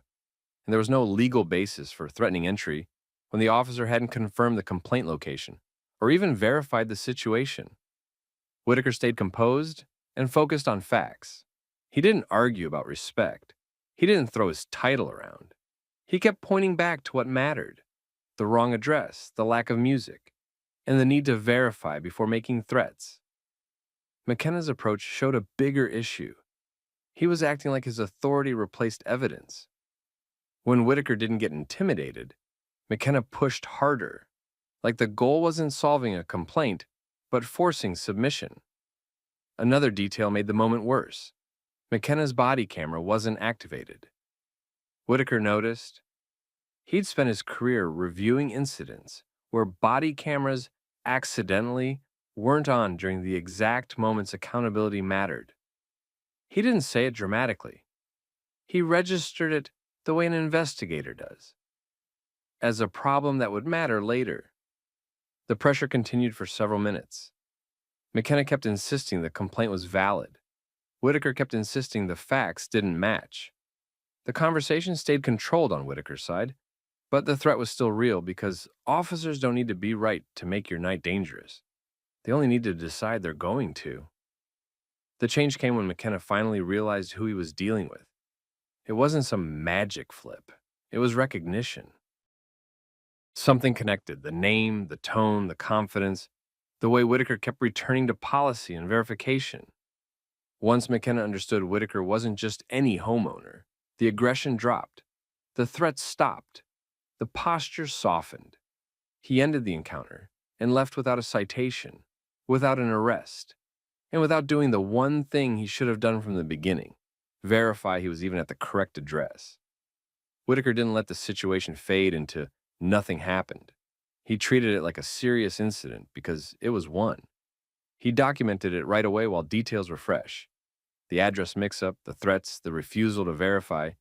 and there was no legal basis for threatening entry when the officer hadn't confirmed the complaint location or even verified the situation. Whitaker stayed composed and focused on facts. He didn't argue about respect. He didn't throw his title around. He kept pointing back to what mattered: the wrong address, the lack of music, and the need to verify before making threats. McKenna's approach showed a bigger issue. He was acting like his authority replaced evidence. When Whitaker didn't get intimidated, McKenna pushed harder, like the goal wasn't solving a complaint, but forcing submission. Another detail made the moment worse. McKenna's body camera wasn't activated. Whitaker noticed. He'd spent his career reviewing incidents where body cameras accidentally weren't on during the exact moments accountability mattered. He didn't say it dramatically. He registered it the way an investigator does. as a problem that would matter later. The pressure continued for several minutes. McKenna kept insisting the complaint was valid. Whitaker kept insisting the facts didn't match. The conversation stayed controlled on Whitaker's side, but the threat was still real because officers don't need to be right to make your night dangerous. They only need to decide they're going to. The change came when McKenna finally realized who he was dealing with. It wasn't some magic flip. It was recognition. Something connected: the name, the tone, the confidence, the way Whitaker kept returning to policy and verification. Once McKenna understood Whitaker wasn't just any homeowner, the aggression dropped. The threats stopped. The posture softened. He ended the encounter and left without a citation, without an arrest, and without doing the one thing he should have done from the beginning: verify he was even at the correct address. Whitaker didn't let the situation fade into nothing happened. He treated it like a serious incident because it was one. He documented it right away while details were fresh: the address mix-up, the threats, the refusal to verify,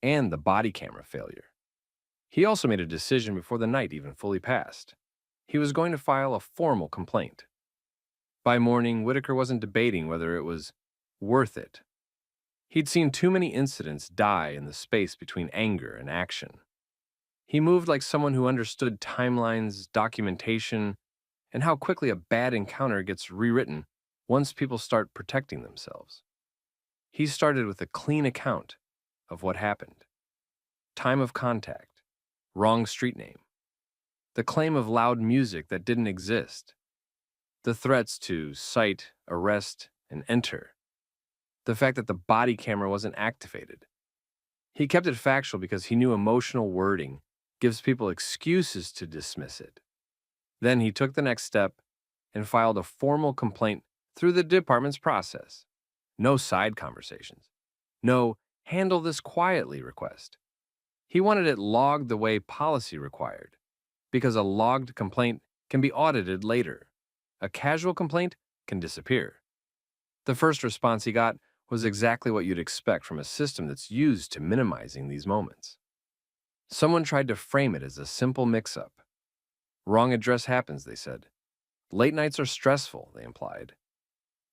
and the body camera failure. He also made a decision before the night even fully passed. He was going to file a formal complaint. By morning, Whitaker wasn't debating whether it was worth it. He'd seen too many incidents die in the space between anger and action. He moved like someone who understood timelines, documentation, and how quickly a bad encounter gets rewritten once people start protecting themselves. He started with a clean account of what happened: time of contact, wrong street name, the claim of loud music that didn't exist, the threats to cite, arrest, and enter, the fact that the body camera wasn't activated. He kept it factual because he knew emotional wording gives people excuses to dismiss it. Then he took the next step and filed a formal complaint through the department's process. No side conversations. No handle this quietly request. He wanted it logged the way policy required, because a logged complaint can be audited later. A casual complaint can disappear. The first response he got was exactly what you'd expect from a system that's used to minimizing these moments. Someone tried to frame it as a simple mix-up. Wrong address happens, they said. Late nights are stressful, they implied.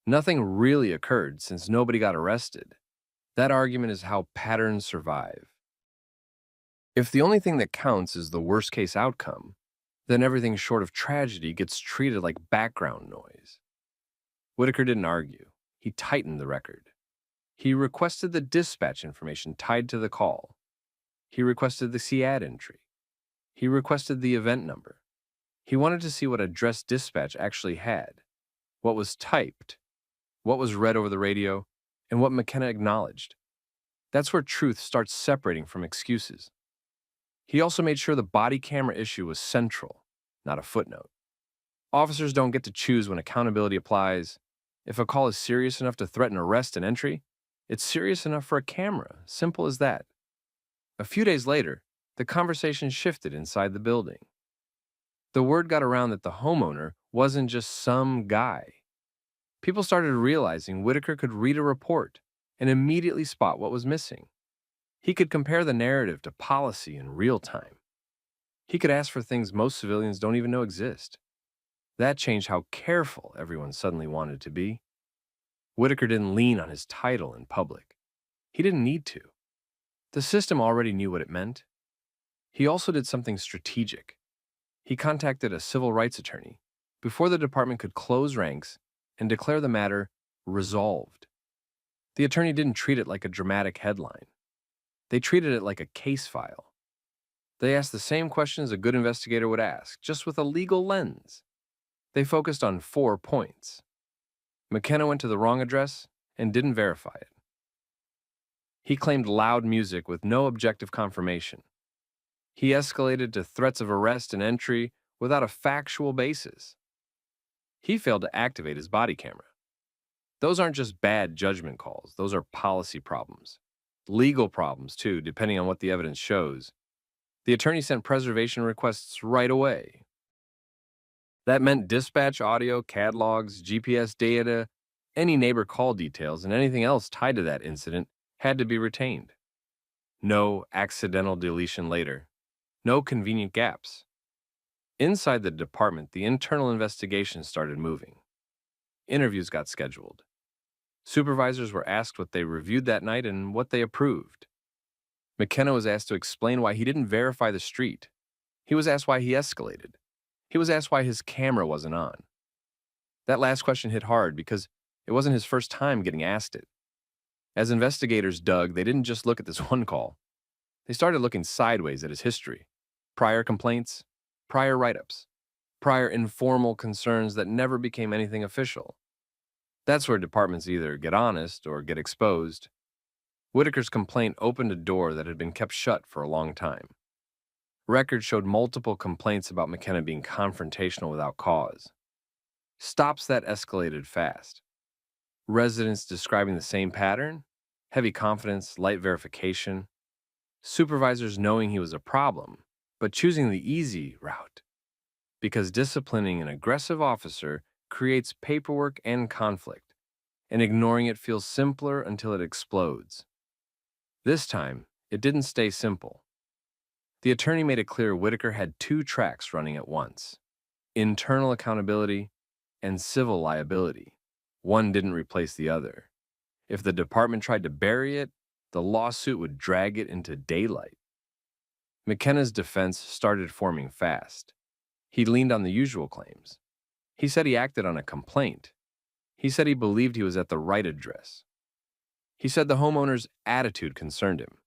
Nothing really occurred since nobody got arrested. That argument is how patterns survive. If the only thing that counts is the worst-case outcome, then everything short of tragedy gets treated like background noise. Whitaker didn't argue. He tightened the record. He requested the dispatch information tied to the call. He requested the CAD entry. He requested the event number. He wanted to see what address dispatch actually had, what was typed, what was read over the radio, and what McKenna acknowledged. That's where truth starts separating from excuses. He also made sure the body camera issue was central, not a footnote. Officers don't get to choose when accountability applies. If a call is serious enough to threaten arrest and entry, it's serious enough for a camera. Simple as that. A few days later, the conversation shifted inside the building. The word got around that the homeowner wasn't just some guy. People started realizing Whitaker could read a report and immediately spot what was missing. He could compare the narrative to policy in real time. He could ask for things most civilians don't even know exist. That changed how careful everyone suddenly wanted to be. Whitaker didn't lean on his title in public. He didn't need to. The system already knew what it meant. He also did something strategic. He contacted a civil rights attorney before the department could close ranks and declare the matter resolved. The attorney didn't treat it like a dramatic headline. They treated it like a case file. They asked the same questions a good investigator would ask, just with a legal lens. They focused on 4 points. McKenna went to the wrong address and didn't verify it. He claimed loud music with no objective confirmation. He escalated to threats of arrest and entry without a factual basis. He failed to activate his body camera. Those aren't just bad judgment calls. Those are policy problems. Legal problems, too, depending on what the evidence shows. The attorney sent preservation requests right away. That meant dispatch audio, CAD logs, GPS data, any neighbor call details, and anything else tied to that incident had to be retained. No accidental deletion later. No convenient gaps. Inside the department, the internal investigation started moving. Interviews got scheduled. Supervisors were asked what they reviewed that night and what they approved. McKenna was asked to explain why he didn't verify the street. He was asked why he escalated. He was asked why his camera wasn't on. That last question hit hard because it wasn't his first time getting asked it. As investigators dug, they didn't just look at this one call. They started looking sideways at his history. Prior complaints, prior write-ups, prior informal concerns that never became anything official. That's where departments either get honest or get exposed. Whitaker's complaint opened a door that had been kept shut for a long time. Records showed multiple complaints about McKenna being confrontational without cause. Stops that escalated fast. Residents describing the same pattern, heavy confidence, light verification. Supervisors knowing he was a problem, but choosing the easy route. Because disciplining an aggressive officer creates paperwork and conflict, and ignoring it feels simpler until it explodes. This time, it didn't stay simple. The attorney made it clear Whitaker had two tracks running at once: internal accountability and civil liability. One didn't replace the other. If the department tried to bury it, the lawsuit would drag it into daylight. McKenna's defense started forming fast. He leaned on the usual claims. He said he acted on a complaint. He said he believed he was at the right address. He said the homeowner's attitude concerned him.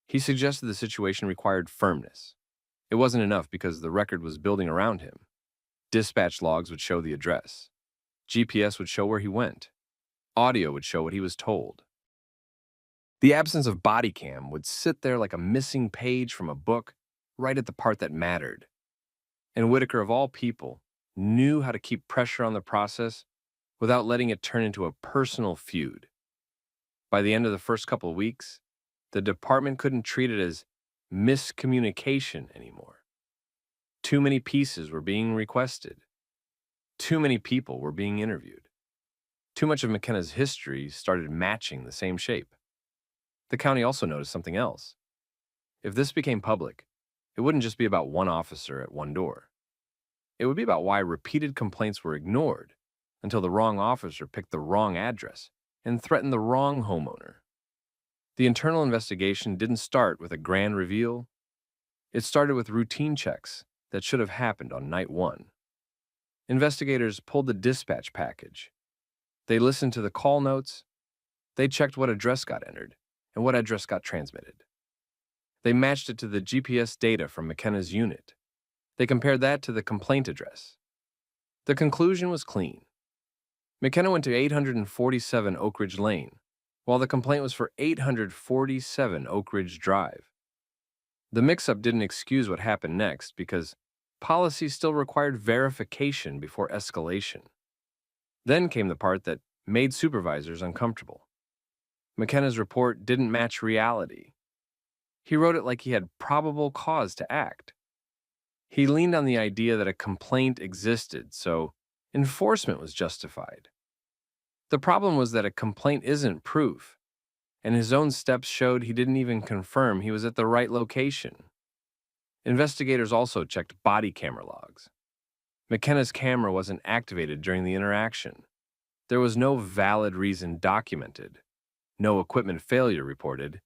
He suggested the situation required firmness. It wasn't enough because the record was building around him. Dispatch logs would show the address. GPS would show where he went. Audio would show what he was told. The absence of Bodycam would sit there like a missing page from a book, right at the part that mattered. And Whitaker, of all people, knew how to keep pressure on the process without letting it turn into a personal feud. By the end of the first couple of weeks, the department couldn't treat it as miscommunication anymore. Too many pieces were being requested. Too many people were being interviewed. Too much of McKenna's history started matching the same shape. The county also noticed something else. If this became public, it wouldn't just be about one officer at one door. It would be about why repeated complaints were ignored until the wrong officer picked the wrong address and threatened the wrong homeowner. The internal investigation didn't start with a grand reveal. It started with routine checks that should have happened on night one. Investigators pulled the dispatch package. They listened to the call notes. They checked what address got entered and what address got transmitted. They matched it to the GPS data from McKenna's unit. They compared that to the complaint address. The conclusion was clean. McKenna went to 847 Oak Ridge Lane, while the complaint was for 847 Oak Ridge Drive. The mix-up didn't excuse what happened next because policy still required verification before escalation. Then came the part that made supervisors uncomfortable. McKenna's report didn't match reality. He wrote it like he had probable cause to act. He leaned on the idea that a complaint existed, so enforcement was justified. The problem was that a complaint isn't proof, and his own steps showed he didn't even confirm he was at the right location. Investigators also checked body camera logs. McKenna's camera wasn't activated during the interaction. There was no valid reason documented, no equipment failure reported,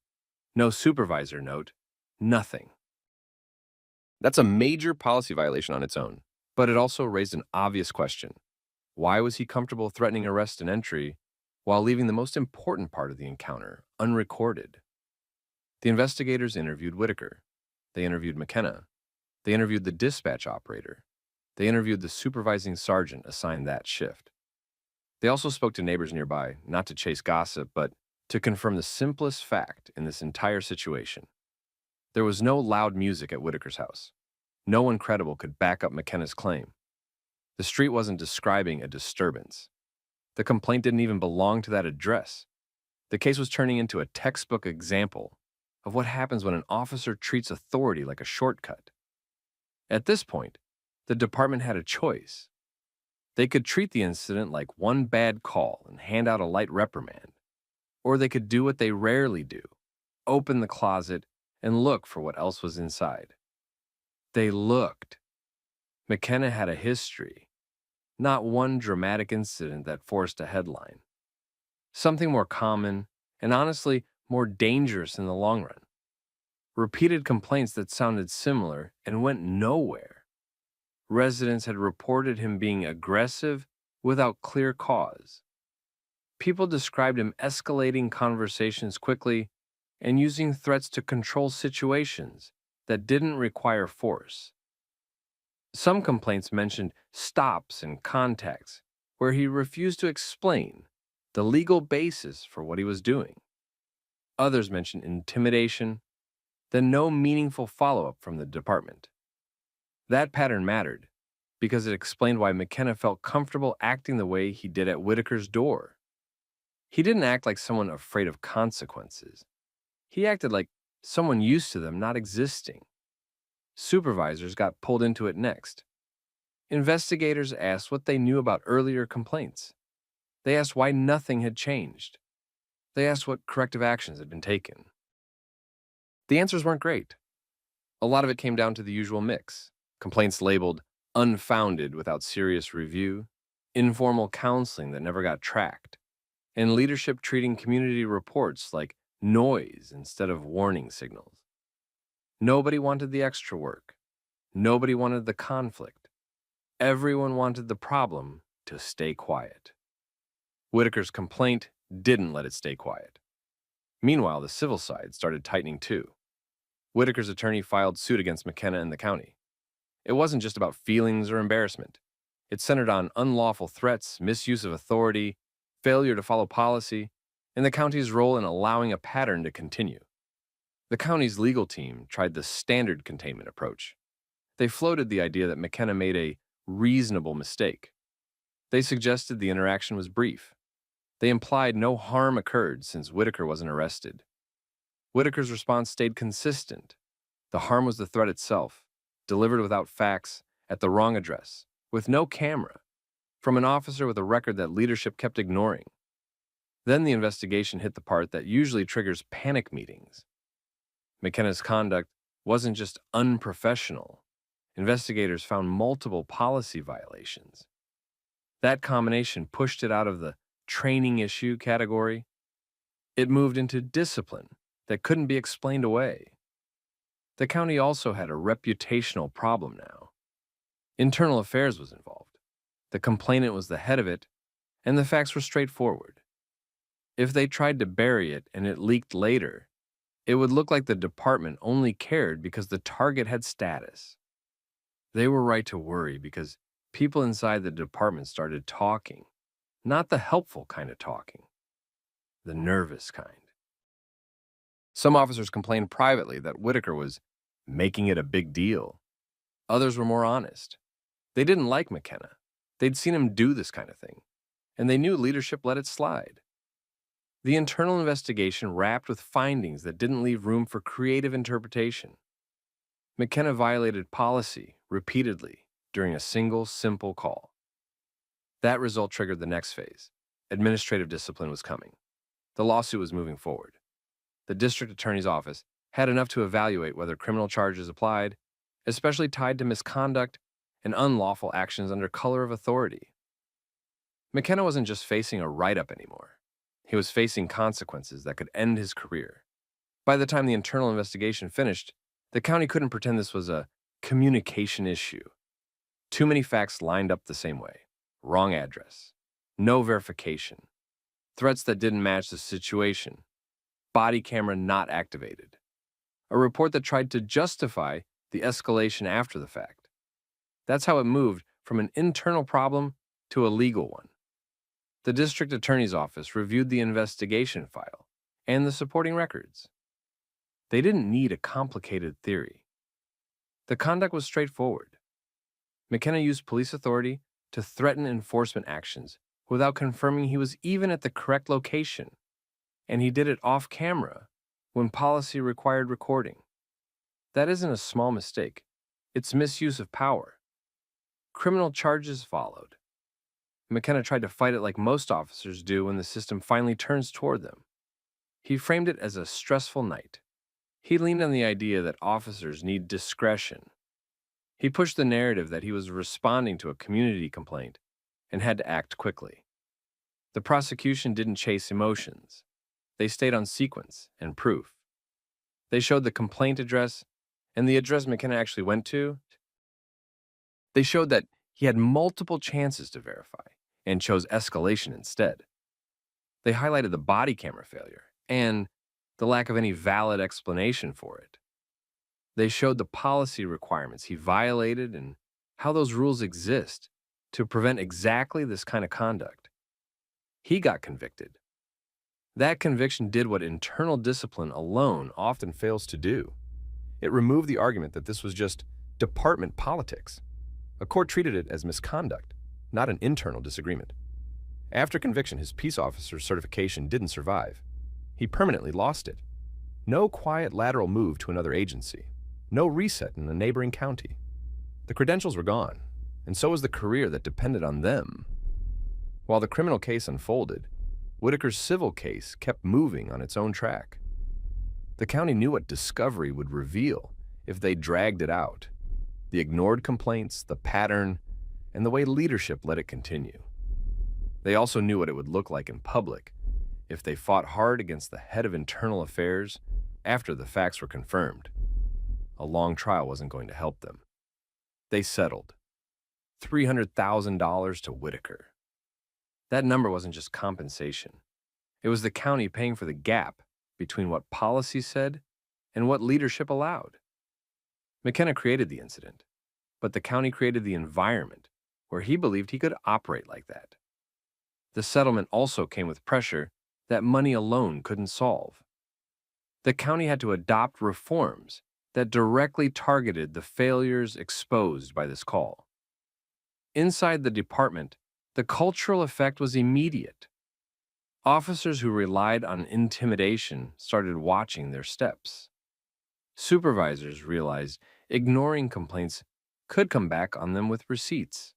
no supervisor note, nothing. That's a major policy violation on its own, but it also raised an obvious question. Why was he comfortable threatening arrest and entry while leaving the most important part of the encounter unrecorded? The investigators interviewed Whitaker. They interviewed McKenna. They interviewed the dispatch operator. They interviewed the supervising sergeant assigned that shift. They also spoke to neighbors nearby, not to chase gossip, but to confirm the simplest fact in this entire situation. There was no loud music at Whitaker's house. No one credible could back up McKenna's claim. The street wasn't describing a disturbance. The complaint didn't even belong to that address. The case was turning into a textbook example of what happens when an officer treats authority like a shortcut. At this point, the department had a choice. They could treat the incident like one bad call and hand out a light reprimand, or they could do what they rarely do, open the closet and look for what else was inside. They looked. McKenna had a history, not one dramatic incident that forced a headline. Something more common and honestly more dangerous in the long run. Repeated complaints that sounded similar and went nowhere. Residents had reported him being aggressive without clear cause. People described him escalating conversations quickly and using threats to control situations that didn't require force. Some complaints mentioned stops and contacts where he refused to explain the legal basis for what he was doing. Others mentioned intimidation, then no meaningful follow-up from the department. That pattern mattered because it explained why McKenna felt comfortable acting the way he did at Whitaker's door. He didn't act like someone afraid of consequences. He acted like someone used to them not existing. Supervisors got pulled into it next. Investigators asked what they knew about earlier complaints. They asked why nothing had changed. They asked what corrective actions had been taken. The answers weren't great. A lot of it came down to the usual mix. Complaints labeled unfounded without serious review, informal counseling that never got tracked, and leadership treating community reports like noise instead of warning signals. Nobody wanted the extra work. Nobody wanted the conflict. Everyone wanted the problem to stay quiet. Whitaker's complaint didn't let it stay quiet. Meanwhile, the civil side started tightening too. Whitaker's attorney filed suit against McKenna and the county. It wasn't just about feelings or embarrassment. It centered on unlawful threats, misuse of authority, failure to follow policy, and the county's role in allowing a pattern to continue. The county's legal team tried the standard containment approach. They floated the idea that McKenna made a reasonable mistake. They suggested the interaction was brief. They implied no harm occurred since Whitaker wasn't arrested. Whitaker's response stayed consistent. The harm was the threat itself, delivered without facts, at the wrong address, with no camera, from an officer with a record that leadership kept ignoring. Then the investigation hit the part that usually triggers panic meetings. McKenna's conduct wasn't just unprofessional. Investigators found multiple policy violations. That combination pushed it out of the training issue category. It moved into discipline that couldn't be explained away. The county also had a reputational problem now. Internal affairs was involved. The complainant was the head of it, and the facts were straightforward. If they tried to bury it and it leaked later, it would look like the department only cared because the target had status. They were right to worry because people inside the department started talking, not the helpful kind of talking, the nervous kind. Some officers complained privately that Whitaker was making it a big deal. Others were more honest. They didn't like McKenna. They'd seen him do this kind of thing, and they knew leadership let it slide. The internal investigation wrapped with findings that didn't leave room for creative interpretation. McKenna violated policy repeatedly during a single, simple call. That result triggered the next phase. Administrative discipline was coming. The lawsuit was moving forward. The district attorney's office had enough to evaluate whether criminal charges applied, especially tied to misconduct and unlawful actions under color of authority. McKenna wasn't just facing a write-up anymore. He was facing consequences that could end his career. By the time the internal investigation finished, the county couldn't pretend this was a communication issue. Too many facts lined up the same way. Wrong address. No verification. Threats that didn't match the situation. Body camera not activated. A report that tried to justify the escalation after the fact. That's how it moved from an internal problem to a legal one. The district attorney's office reviewed the investigation file and the supporting records. They didn't need a complicated theory. The conduct was straightforward. McKenna used police authority to threaten enforcement actions without confirming he was even at the correct location, and he did it off camera when policy required recording. That isn't a small mistake. It's misuse of power. Criminal charges followed. McKenna tried to fight it like most officers do when the system finally turns toward them. He framed it as a stressful night. He leaned on the idea that officers need discretion. He pushed the narrative that he was responding to a community complaint and had to act quickly. The prosecution didn't chase emotions. They stayed on sequence and proof. They showed the complaint address and the address McKenna actually went to. They showed that he had multiple chances to verify and chose escalation instead. They highlighted the body camera failure and the lack of any valid explanation for it. They showed the policy requirements he violated and how those rules exist to prevent exactly this kind of conduct. He got convicted. That conviction did what internal discipline alone often fails to do. It removed the argument that this was just department politics. A court treated it as misconduct, not an internal disagreement. After conviction, his peace officer certification didn't survive. He permanently lost it. No quiet lateral move to another agency. No reset in a neighboring county. The credentials were gone, and so was the career that depended on them. While the criminal case unfolded, Whitaker's civil case kept moving on its own track. The county knew what discovery would reveal if they dragged it out. The ignored complaints, the pattern, and the way leadership let it continue. They also knew what it would look like in public if they fought hard against the head of internal affairs after the facts were confirmed. A long trial wasn't going to help them. They settled. $300,000 to Whitaker. That number wasn't just compensation. It was the county paying for the gap between what policy said and what leadership allowed. McKenna created the incident, but the county created the environment where he believed he could operate like that. The settlement also came with pressure that money alone couldn't solve. The county had to adopt reforms that directly targeted the failures exposed by this call. Inside the department, the cultural effect was immediate. Officers who relied on intimidation started watching their steps. Supervisors realized ignoring complaints could come back on them with receipts.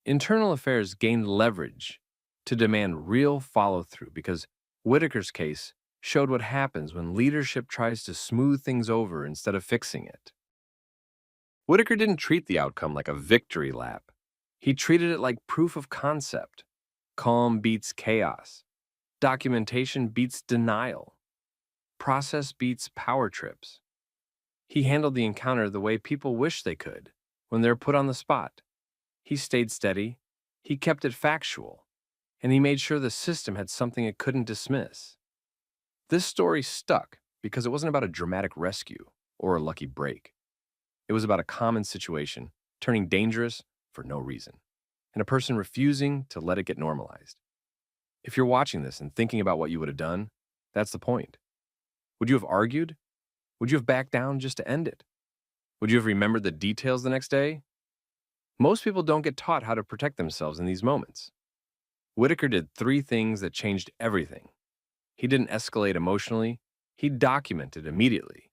Internal affairs gained leverage to demand real follow-through because Whitaker's case showed what happens when leadership tries to smooth things over instead of fixing it. Whitaker didn't treat the outcome like a victory lap. He treated it like proof of concept. Calm beats chaos. Documentation beats denial. Process beats power trips. He handled the encounter the way people wish they could when they're put on the spot. He stayed steady, he kept it factual, and he made sure the system had something it couldn't dismiss. This story stuck because it wasn't about a dramatic rescue or a lucky break. It was about a common situation turning dangerous for no reason, and a person refusing to let it get normalized. If you're watching this and thinking about what you would have done, that's the point. Would you have argued? Would you have backed down just to end it? Would you have remembered the details the next day? Most people don't get taught how to protect themselves in these moments. Whitaker did 3 things that changed everything. He didn't escalate emotionally, he documented immediately,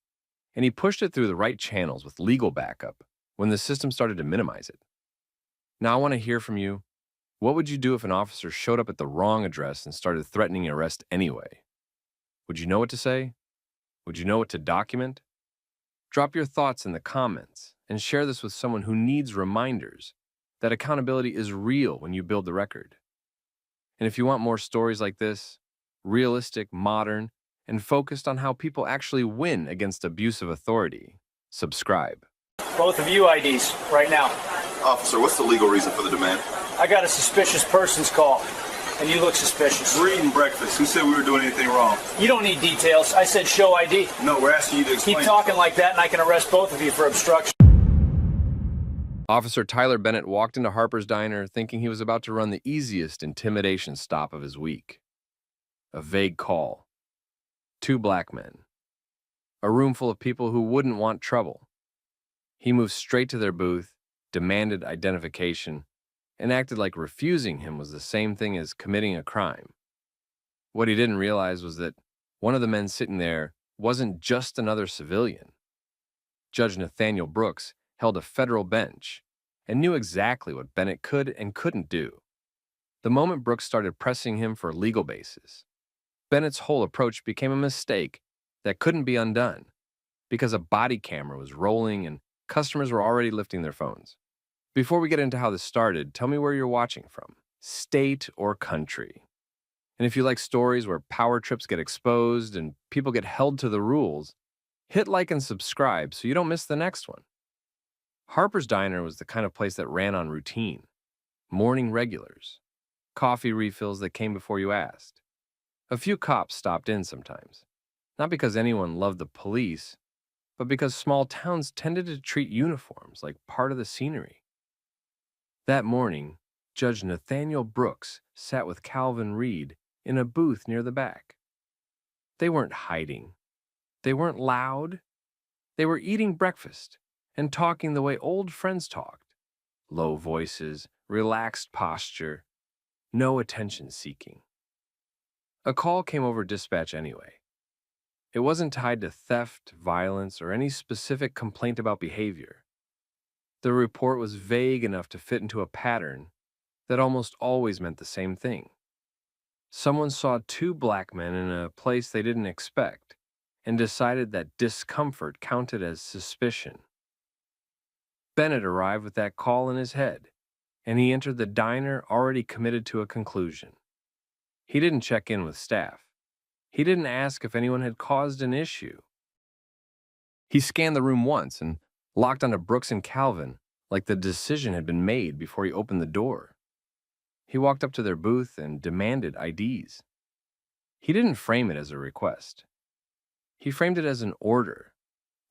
and he pushed it through the right channels with legal backup when the system started to minimize it. Now I want to hear from you. What would you do if an officer showed up at the wrong address and started threatening arrest anyway? Would you know what to say? Would you know what to document? Drop your thoughts in the comments and share this with someone who needs reminders that accountability is real when you build the record. And if you want more stories like this, realistic, modern, and focused on how people actually win against abuse of authority, subscribe. Both of you IDs, right now. Officer, what's the legal reason for the demand? I got a suspicious persons call, and you look suspicious. We're eating breakfast. Who said we were doing anything wrong? You don't need details. I said show ID. No, we're asking you to explain. Keep talking like that, and I can arrest both of you for obstruction. Officer Tyler Bennett walked into Harper's Diner thinking he was about to run the easiest intimidation stop of his week. A vague call. 2 black men. A room full of people who wouldn't want trouble. He moved straight to their booth, demanded identification, and acted like refusing him was the same thing as committing a crime. What he didn't realize was that one of the men sitting there wasn't just another civilian. Judge Nathaniel Brooks held a federal bench and knew exactly what Bennett could and couldn't do. The moment Brooks started pressing him for legal basis, Bennett's whole approach became a mistake that couldn't be undone because a body camera was rolling and Customers were already lifting their phones. Before we get into how this started, tell me where you're watching from, state or country. And if you like stories where power trips get exposed and people get held to the rules, hit like and subscribe so you don't miss the next one. Harper's Diner was the kind of place that ran on routine, morning regulars, coffee refills that came before you asked. A few cops stopped in sometimes, not because anyone loved the police, but because small towns tended to treat uniforms like part of the scenery. That morning, Judge Nathaniel Brooks sat with Calvin Reed in a booth near the back. They weren't hiding. They weren't loud. They were eating breakfast and talking the way old friends talked. Low voices, relaxed posture, no attention seeking. A call came over dispatch anyway. It wasn't tied to theft, violence, or any specific complaint about behavior. The report was vague enough to fit into a pattern that almost always meant the same thing. Someone saw two black men in a place they didn't expect and decided that discomfort counted as suspicion. Bennett arrived with that call in his head, and he entered the diner already committed to a conclusion. He didn't check in with staff. He didn't ask if anyone had caused an issue. He scanned the room once and locked onto Brooks and Calvin like the decision had been made before he opened the door. He walked up to their booth and demanded IDs. He didn't frame it as a request. He framed it as an order,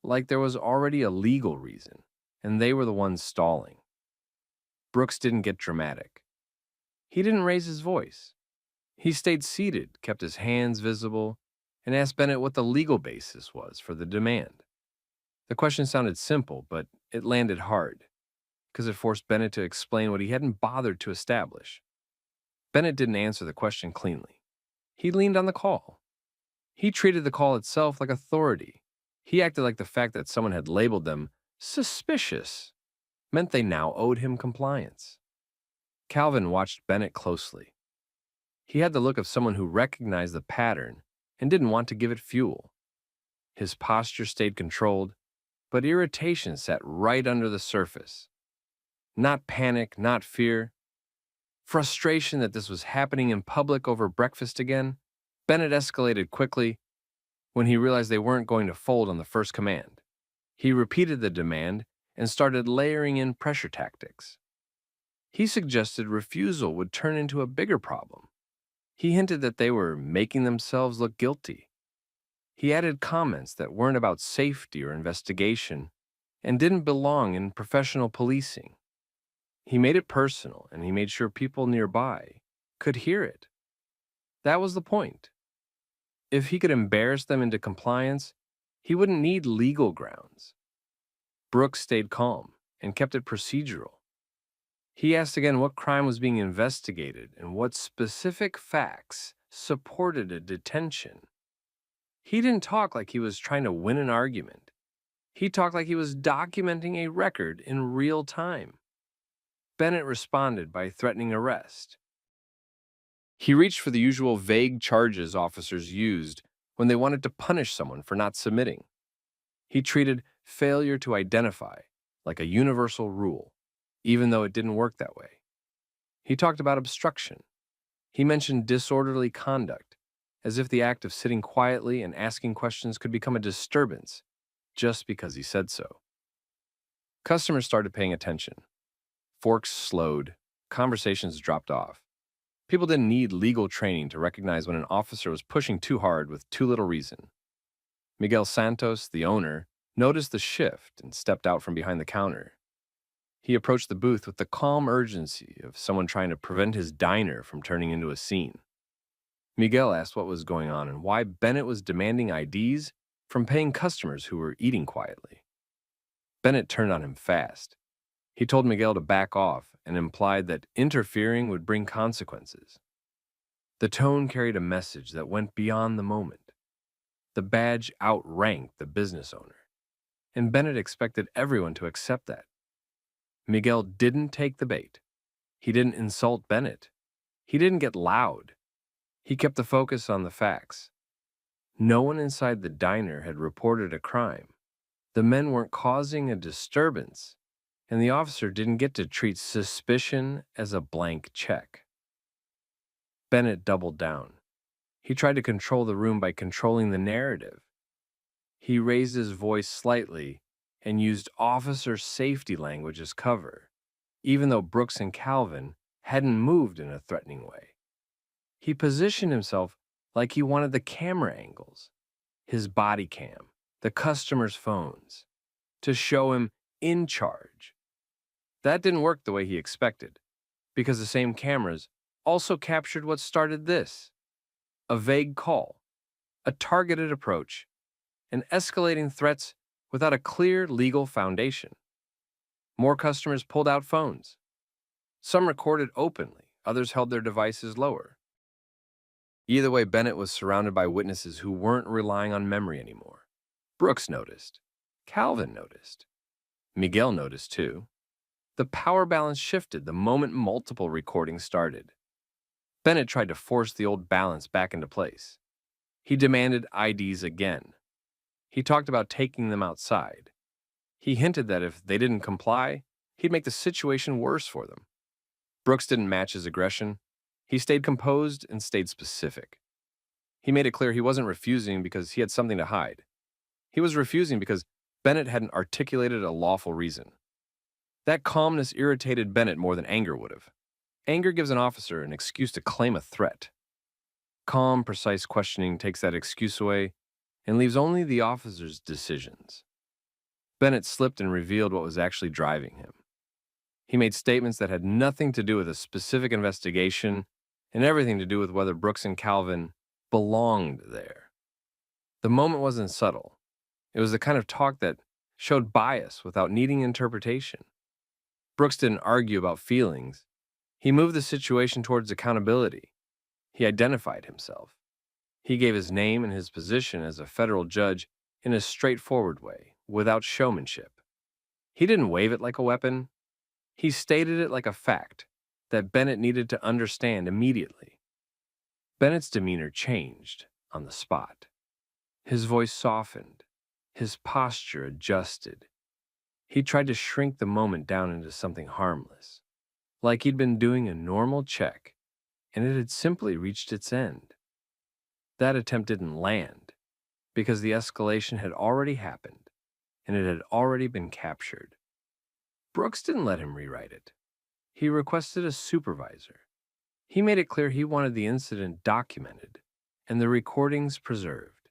like there was already a legal reason, and they were the ones stalling. Brooks didn't get dramatic. He didn't raise his voice. He stayed seated, kept his hands visible, and asked Bennett what the legal basis was for the demand. The question sounded simple, but it landed hard, because it forced Bennett to explain what he hadn't bothered to establish. Bennett didn't answer the question cleanly. He leaned on the call. He treated the call itself like authority. He acted like the fact that someone had labeled them suspicious meant they now owed him compliance. Calvin watched Bennett closely. He had the look of someone who recognized the pattern and didn't want to give it fuel. His posture stayed controlled, but irritation sat right under the surface. Not panic, not fear. Frustration that this was happening in public over breakfast again. Bennett escalated quickly when he realized they weren't going to fold on the first command. He repeated the demand and started layering in pressure tactics. He suggested refusal would turn into a bigger problem. He hinted that they were making themselves look guilty. He added comments that weren't about safety or investigation and didn't belong in professional policing. He made it personal, and he made sure people nearby could hear it. That was the point. If he could embarrass them into compliance, he wouldn't need legal grounds. Brooks stayed calm and kept it procedural. He asked again what crime was being investigated and what specific facts supported a detention. He didn't talk like he was trying to win an argument. He talked like he was documenting a record in real time. Bennett responded by threatening arrest. He reached for the usual vague charges officers used when they wanted to punish someone for not submitting. He treated failure to identify like a universal rule, even though it didn't work that way. He talked about obstruction. He mentioned disorderly conduct, as if the act of sitting quietly and asking questions could become a disturbance just because he said so. Customers started paying attention. Forks slowed. Conversations dropped off. People didn't need legal training to recognize when an officer was pushing too hard with too little reason. Miguel Santos, the owner, noticed the shift and stepped out from behind the counter. He approached the booth with the calm urgency of someone trying to prevent his diner from turning into a scene. Miguel asked what was going on and why Bennett was demanding IDs from paying customers who were eating quietly. Bennett turned on him fast. He told Miguel to back off and implied that interfering would bring consequences. The tone carried a message that went beyond the moment. The badge outranked the business owner, and Bennett expected everyone to accept that. Miguel didn't take the bait. He didn't insult Bennett. He didn't get loud. He kept the focus on the facts. No one inside the diner had reported a crime. The men weren't causing a disturbance, and the officer didn't get to treat suspicion as a blank check. Bennett doubled down. He tried to control the room by controlling the narrative. He raised his voice slightly and used officer safety language as cover, even though Brooks and Calvin hadn't moved in a threatening way. He positioned himself like he wanted the camera angles, his body cam, the customers' phones, to show him in charge. That didn't work the way he expected, because the same cameras also captured what started this: a vague call, a targeted approach, and escalating threats without a clear legal foundation. More customers pulled out phones. Some recorded openly, others held their devices lower. Either way, Bennett was surrounded by witnesses who weren't relying on memory anymore. Brooks noticed. Calvin noticed. Miguel noticed too. The power balance shifted the moment multiple recordings started. Bennett tried to force the old balance back into place. He demanded IDs again. He talked about taking them outside. He hinted that if they didn't comply, he'd make the situation worse for them. Brooks didn't match his aggression. He stayed composed and stayed specific. He made it clear he wasn't refusing because he had something to hide. He was refusing because Bennett hadn't articulated a lawful reason. That calmness irritated Bennett more than anger would have. Anger gives an officer an excuse to claim a threat. Calm, precise questioning takes that excuse away and leaves only the officer's decisions. Bennett slipped and revealed what was actually driving him. He made statements that had nothing to do with a specific investigation and everything to do with whether Brooks and Calvin belonged there. The moment wasn't subtle. It was the kind of talk that showed bias without needing interpretation. Brooks didn't argue about feelings. He moved the situation towards accountability. He identified himself. He gave his name and his position as a federal judge in a straightforward way, without showmanship. He didn't wave it like a weapon. He stated it like a fact that Bennett needed to understand immediately. Bennett's demeanor changed on the spot. His voice softened. His posture adjusted. He tried to shrink the moment down into something harmless, like he'd been doing a normal check, and it had simply reached its end. That attempt didn't land, because the escalation had already happened, and it had already been captured. Brooks didn't let him rewrite it. He requested a supervisor. He made it clear he wanted the incident documented and the recordings preserved.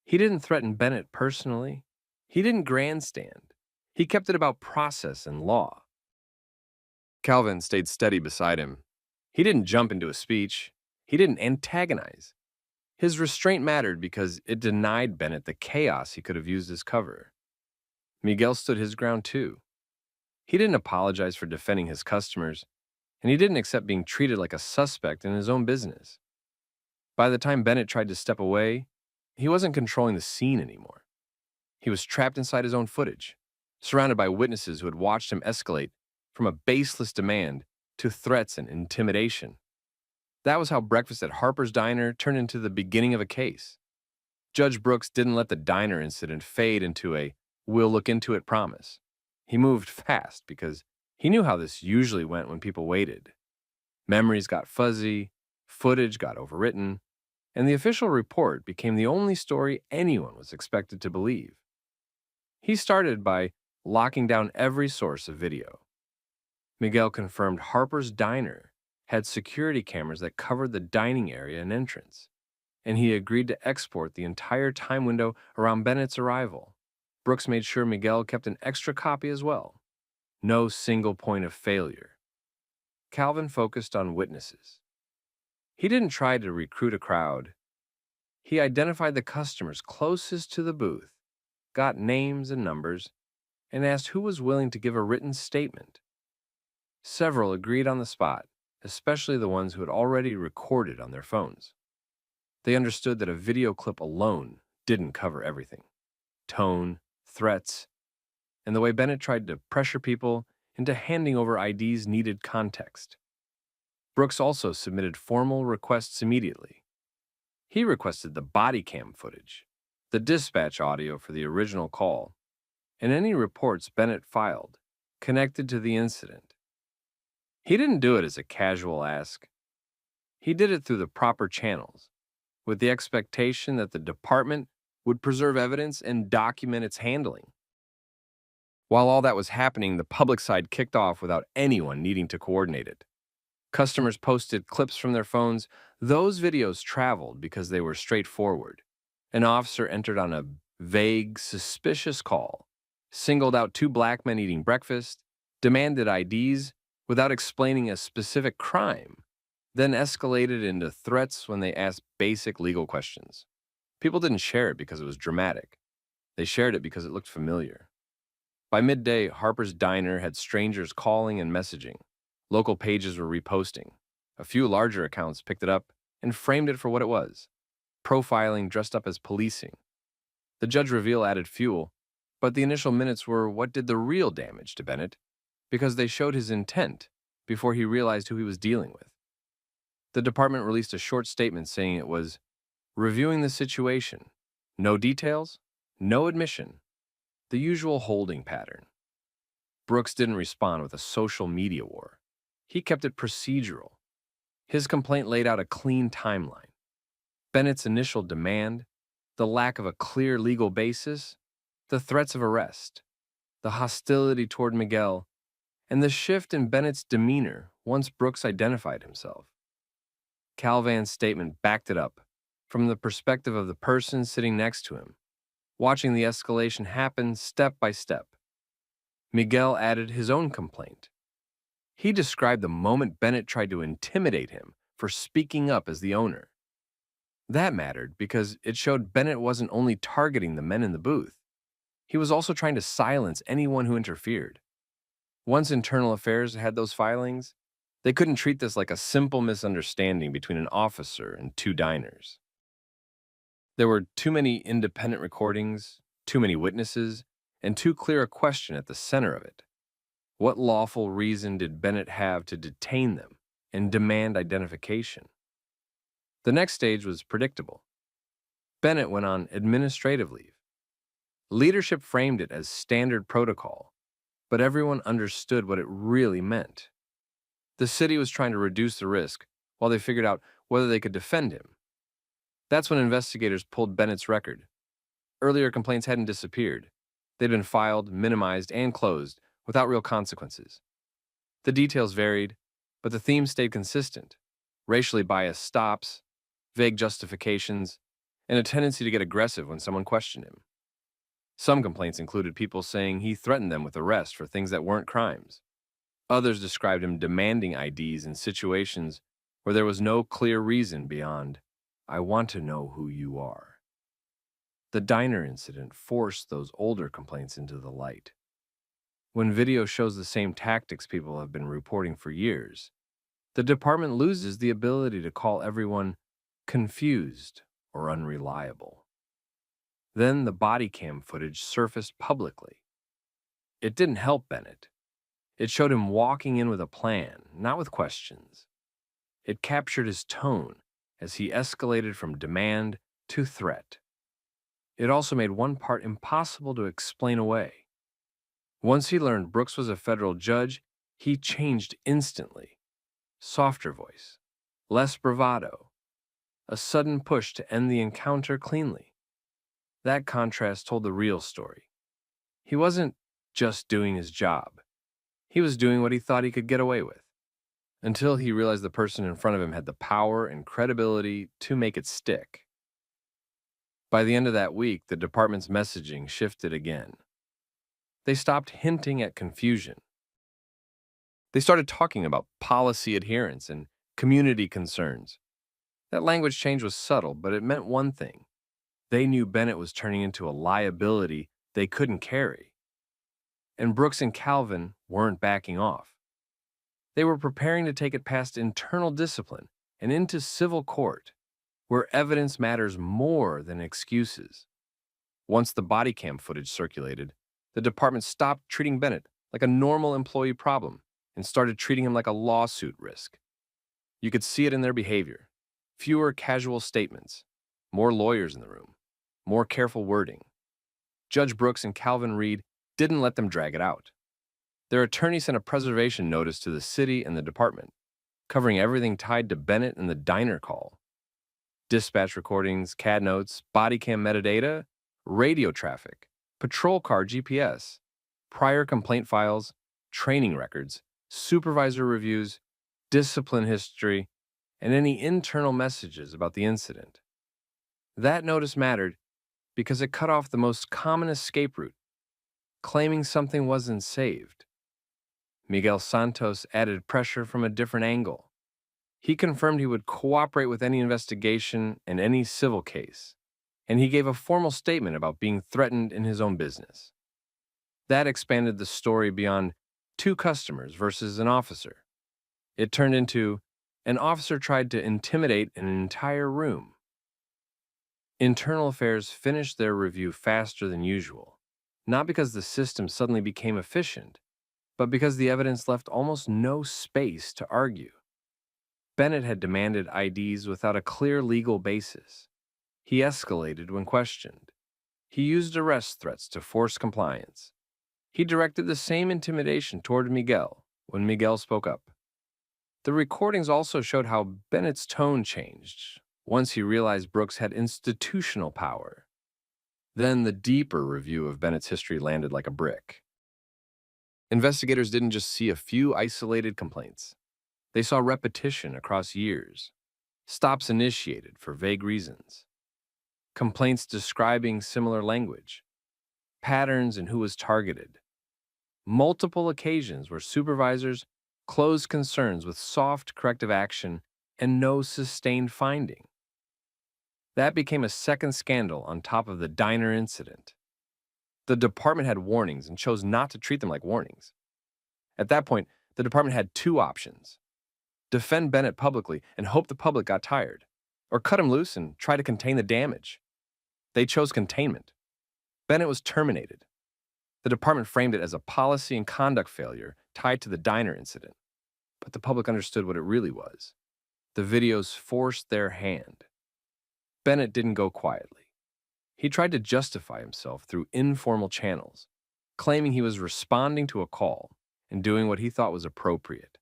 He didn't threaten Bennett personally. He didn't grandstand. He kept it about process and law. Calvin stayed steady beside him. He didn't jump into a speech. He didn't antagonize. His restraint mattered because it denied Bennett the chaos he could have used as cover. Miguel stood his ground too. He didn't apologize for defending his customers, and he didn't accept being treated like a suspect in his own business. By the time Bennett tried to step away, he wasn't controlling the scene anymore. He was trapped inside his own footage, surrounded by witnesses who had watched him escalate from a baseless demand to threats and intimidation. That was how breakfast at Harper's Diner turned into the beginning of a case. Judge Brooks didn't let the diner incident fade into a "we'll look into it" promise. He moved fast because he knew how this usually went when people waited. Memories got fuzzy, footage got overwritten, and the official report became the only story anyone was expected to believe. He started by locking down every source of video. Miguel confirmed Harper's Diner had security cameras that covered the dining area and entrance, and he agreed to export the entire time window around Bennett's arrival. Brooks made sure Miguel kept an extra copy as well. No single point of failure. Calvin focused on witnesses. He didn't try to recruit a crowd. He identified the customers closest to the booth, got names and numbers, and asked who was willing to give a written statement. Several agreed on the spot, especially the ones who had already recorded on their phones. They understood that a video clip alone didn't cover everything. Tone, threats, and the way Bennett tried to pressure people into handing over IDs needed context. Brooks also submitted formal requests immediately. He requested the body cam footage, the dispatch audio for the original call, and any reports Bennett filed connected to the incident. He didn't do it as a casual ask. He did it through the proper channels, with the expectation that the department would preserve evidence and document its handling. While all that was happening, the public side kicked off without anyone needing to coordinate it. Customers posted clips from their phones. Those videos traveled because they were straightforward. An officer entered on a vague, suspicious call, singled out two black men eating breakfast, demanded IDs without explaining a specific crime, then escalated into threats when they asked basic legal questions. People didn't share it because it was dramatic. They shared it because it looked familiar. By midday, Harper's Diner had strangers calling and messaging. Local pages were reposting. A few larger accounts picked it up and framed it for what it was: profiling dressed up as policing. The judge reveal added fuel, but the initial minutes were what did the real damage to Bennett, because they showed his intent before he realized who he was dealing with. The department released a short statement saying it was reviewing the situation. No details, no admission. The usual holding pattern. Brooks didn't respond with a social media war. He kept it procedural. His complaint laid out a clean timeline. Bennett's initial demand, the lack of a clear legal basis, the threats of arrest, the hostility toward Miguel, and the shift in Bennett's demeanor once Brooks identified himself. Calvan's statement backed it up, from the perspective of the person sitting next to him, watching the escalation happen step by step. Miguel added his own complaint. He described the moment Bennett tried to intimidate him for speaking up as the owner. That mattered because it showed Bennett wasn't only targeting the men in the booth, he was also trying to silence anyone who interfered. Once Internal Affairs had those filings, they couldn't treat this like a simple misunderstanding between an officer and two diners. There were too many independent recordings, too many witnesses, and too clear a question at the center of it. What lawful reason did Bennett have to detain them and demand identification? The next stage was predictable. Bennett went on administrative leave. Leadership framed it as standard protocol, but everyone understood what it really meant. The city was trying to reduce the risk while they figured out whether they could defend him. That's when investigators pulled Bennett's record. Earlier complaints hadn't disappeared. They'd been filed, minimized, and closed without real consequences. The details varied, but the theme stayed consistent: racially biased stops, vague justifications, and a tendency to get aggressive when someone questioned him. Some complaints included people saying he threatened them with arrest for things that weren't crimes. Others described him demanding IDs in situations where there was no clear reason beyond, "I want to know who you are." The diner incident forced those older complaints into the light. When video shows the same tactics people have been reporting for years, the department loses the ability to call everyone confused or unreliable. Then the body cam footage surfaced publicly. It didn't help Bennett. It showed him walking in with a plan, not with questions. It captured his tone as he escalated from demand to threat. It also made one part impossible to explain away. Once he learned Brooks was a federal judge, he changed instantly. Softer voice, less bravado, a sudden push to end the encounter cleanly. That contrast told the real story. He wasn't just doing his job. He was doing what he thought he could get away with, until he realized the person in front of him had the power and credibility to make it stick. By the end of that week, the department's messaging shifted again. They stopped hinting at confusion. They started talking about policy adherence and community concerns. That language change was subtle, but it meant one thing. They knew Bennett was turning into a liability they couldn't carry. And Brooks and Calvin weren't backing off. They were preparing to take it past internal discipline and into civil court, where evidence matters more than excuses. Once the body cam footage circulated, the department stopped treating Bennett like a normal employee problem and started treating him like a lawsuit risk. You could see it in their behavior. Fewer casual statements, more lawyers in the room, more careful wording. Judge Brooks and Calvin Reed didn't let them drag it out. Their attorney sent a preservation notice to the city and the department, covering everything tied to Bennett and the diner call. Dispatch recordings, CAD notes, body cam metadata, radio traffic, patrol car GPS, prior complaint files, training records, supervisor reviews, discipline history, and any internal messages about the incident. That notice mattered because it cut off the most common escape route, claiming something wasn't saved. Miguel Santos added pressure from a different angle. He confirmed he would cooperate with any investigation and any civil case, and he gave a formal statement about being threatened in his own business. That expanded the story beyond 2 customers versus an officer. It turned into an officer tried to intimidate an entire room. Internal Affairs finished their review faster than usual, not because the system suddenly became efficient, but because the evidence left almost no space to argue. Bennett had demanded IDs without a clear legal basis. He escalated when questioned. He used arrest threats to force compliance. He directed the same intimidation toward Miguel when Miguel spoke up. The recordings also showed how Bennett's tone changed once he realized Brooks had institutional power. Then the deeper review of Bennett's history landed like a brick. Investigators didn't just see a few isolated complaints. They saw repetition across years, stops initiated for vague reasons, complaints describing similar language, patterns in who was targeted, multiple occasions where supervisors closed concerns with soft corrective action and no sustained finding. That became a second scandal on top of the diner incident. The department had warnings and chose not to treat them like warnings. At that point, the department had 2 options: defend Bennett publicly and hope the public got tired, or cut him loose and try to contain the damage. They chose containment. Bennett was terminated. The department framed it as a policy and conduct failure tied to the diner incident, but the public understood what it really was. The videos forced their hand. Bennett didn't go quietly. He tried to justify himself through informal channels, claiming he was responding to a call and doing what he thought was appropriate.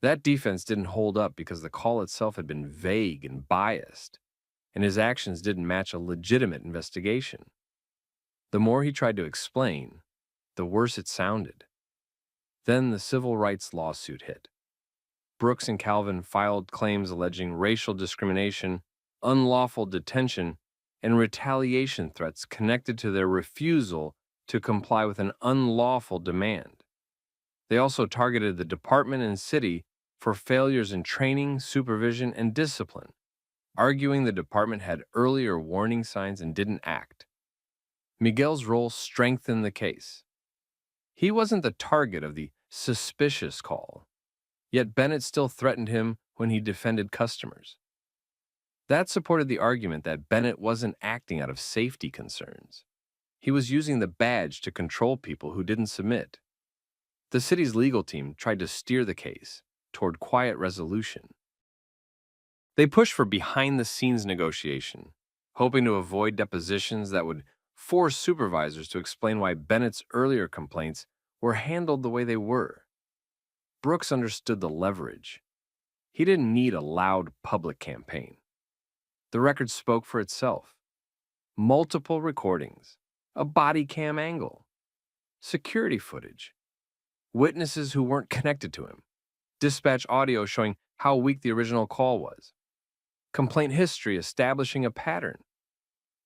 That defense didn't hold up because the call itself had been vague and biased, and his actions didn't match a legitimate investigation. The more he tried to explain, the worse it sounded. Then the civil rights lawsuit hit. Brooks and Calvin filed claims alleging racial discrimination, unlawful detention, and retaliation threats connected to their refusal to comply with an unlawful demand. They also targeted the department and city for failures in training, supervision, and discipline, arguing the department had earlier warning signs and didn't act. Miguel's role strengthened the case. He wasn't the target of the suspicious call, yet Bennett still threatened him when he defended customers. That supported the argument that Bennett wasn't acting out of safety concerns. He was using the badge to control people who didn't submit. The city's legal team tried to steer the case toward quiet resolution. They pushed for behind-the-scenes negotiation, hoping to avoid depositions that would force supervisors to explain why Bennett's earlier complaints were handled the way they were. Brooks understood the leverage. He didn't need a loud public campaign. The record spoke for itself. Multiple recordings, a body cam angle, security footage, witnesses who weren't connected to him, dispatch audio showing how weak the original call was, complaint history establishing a pattern.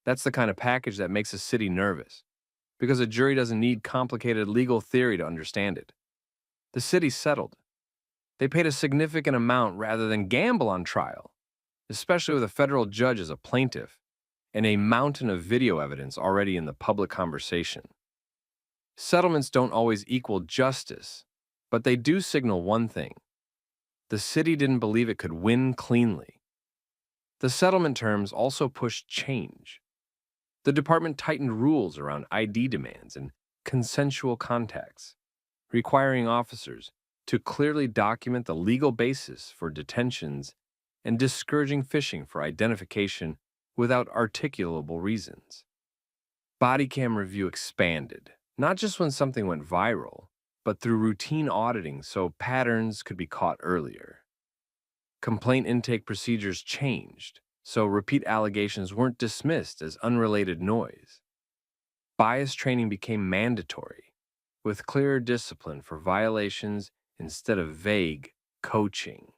That's the kind of package that makes a city nervous, because a jury doesn't need complicated legal theory to understand it. The city settled. They paid a significant amount rather than gamble on trial, especially with a federal judge as a plaintiff and a mountain of video evidence already in the public conversation. Settlements don't always equal justice, but they do signal one thing. The city didn't believe it could win cleanly. The settlement terms also pushed change. The department tightened rules around ID demands and consensual contacts, requiring officers to clearly document the legal basis for detentions and discouraging fishing for identification without articulable reasons. Bodycam review expanded, Not just when something went viral, but through routine auditing so patterns could be caught earlier. Complaint intake procedures changed, so repeat allegations weren't dismissed as unrelated noise. Bias training became mandatory, with clearer discipline for violations instead of vague coaching.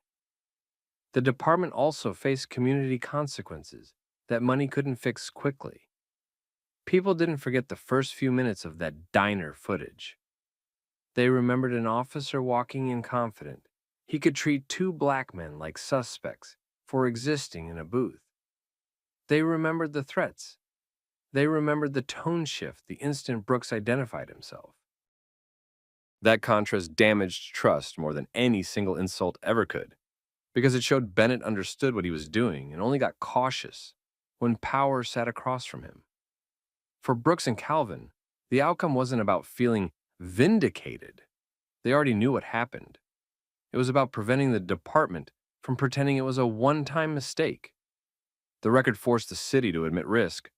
The department also faced community consequences that money couldn't fix quickly. People didn't forget the first few minutes of that diner footage. They remembered an officer walking in confident he could treat two black men like suspects for existing in a booth. They remembered the threats. They remembered the tone shift the instant Brooks identified himself. That contrast damaged trust more than any single insult ever could, because it showed Bennett understood what he was doing and only got cautious when power sat across from him. For Brooks and Calvin, the outcome wasn't about feeling vindicated. They already knew what happened. It was about preventing the department from pretending it was a one-time mistake. The record forced the city to admit risk,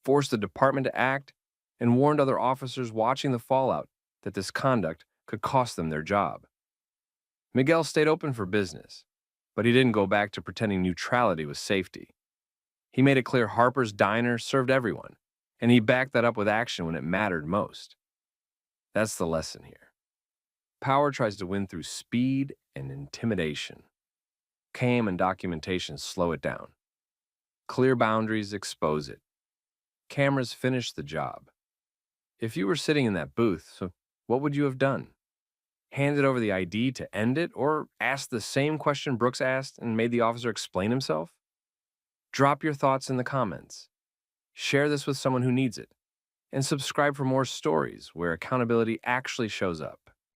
forced the department to act, and warned other officers watching the fallout that this conduct could cost them their job. Miguel stayed open for business, but he didn't go back to pretending neutrality was safety. He made it clear Harper's Diner served everyone, and he backed that up with action when it mattered most. That's the lesson here. Power tries to win through speed and intimidation. Cam and documentation slow it down. Clear boundaries expose it. Cameras finish the job. If you were sitting in that booth, so what would you have done? Handed over the ID to end it, or asked the same question Brooks asked and made the officer explain himself? Drop your thoughts in the comments. Share this with someone who needs it. And subscribe for more stories where accountability actually shows up.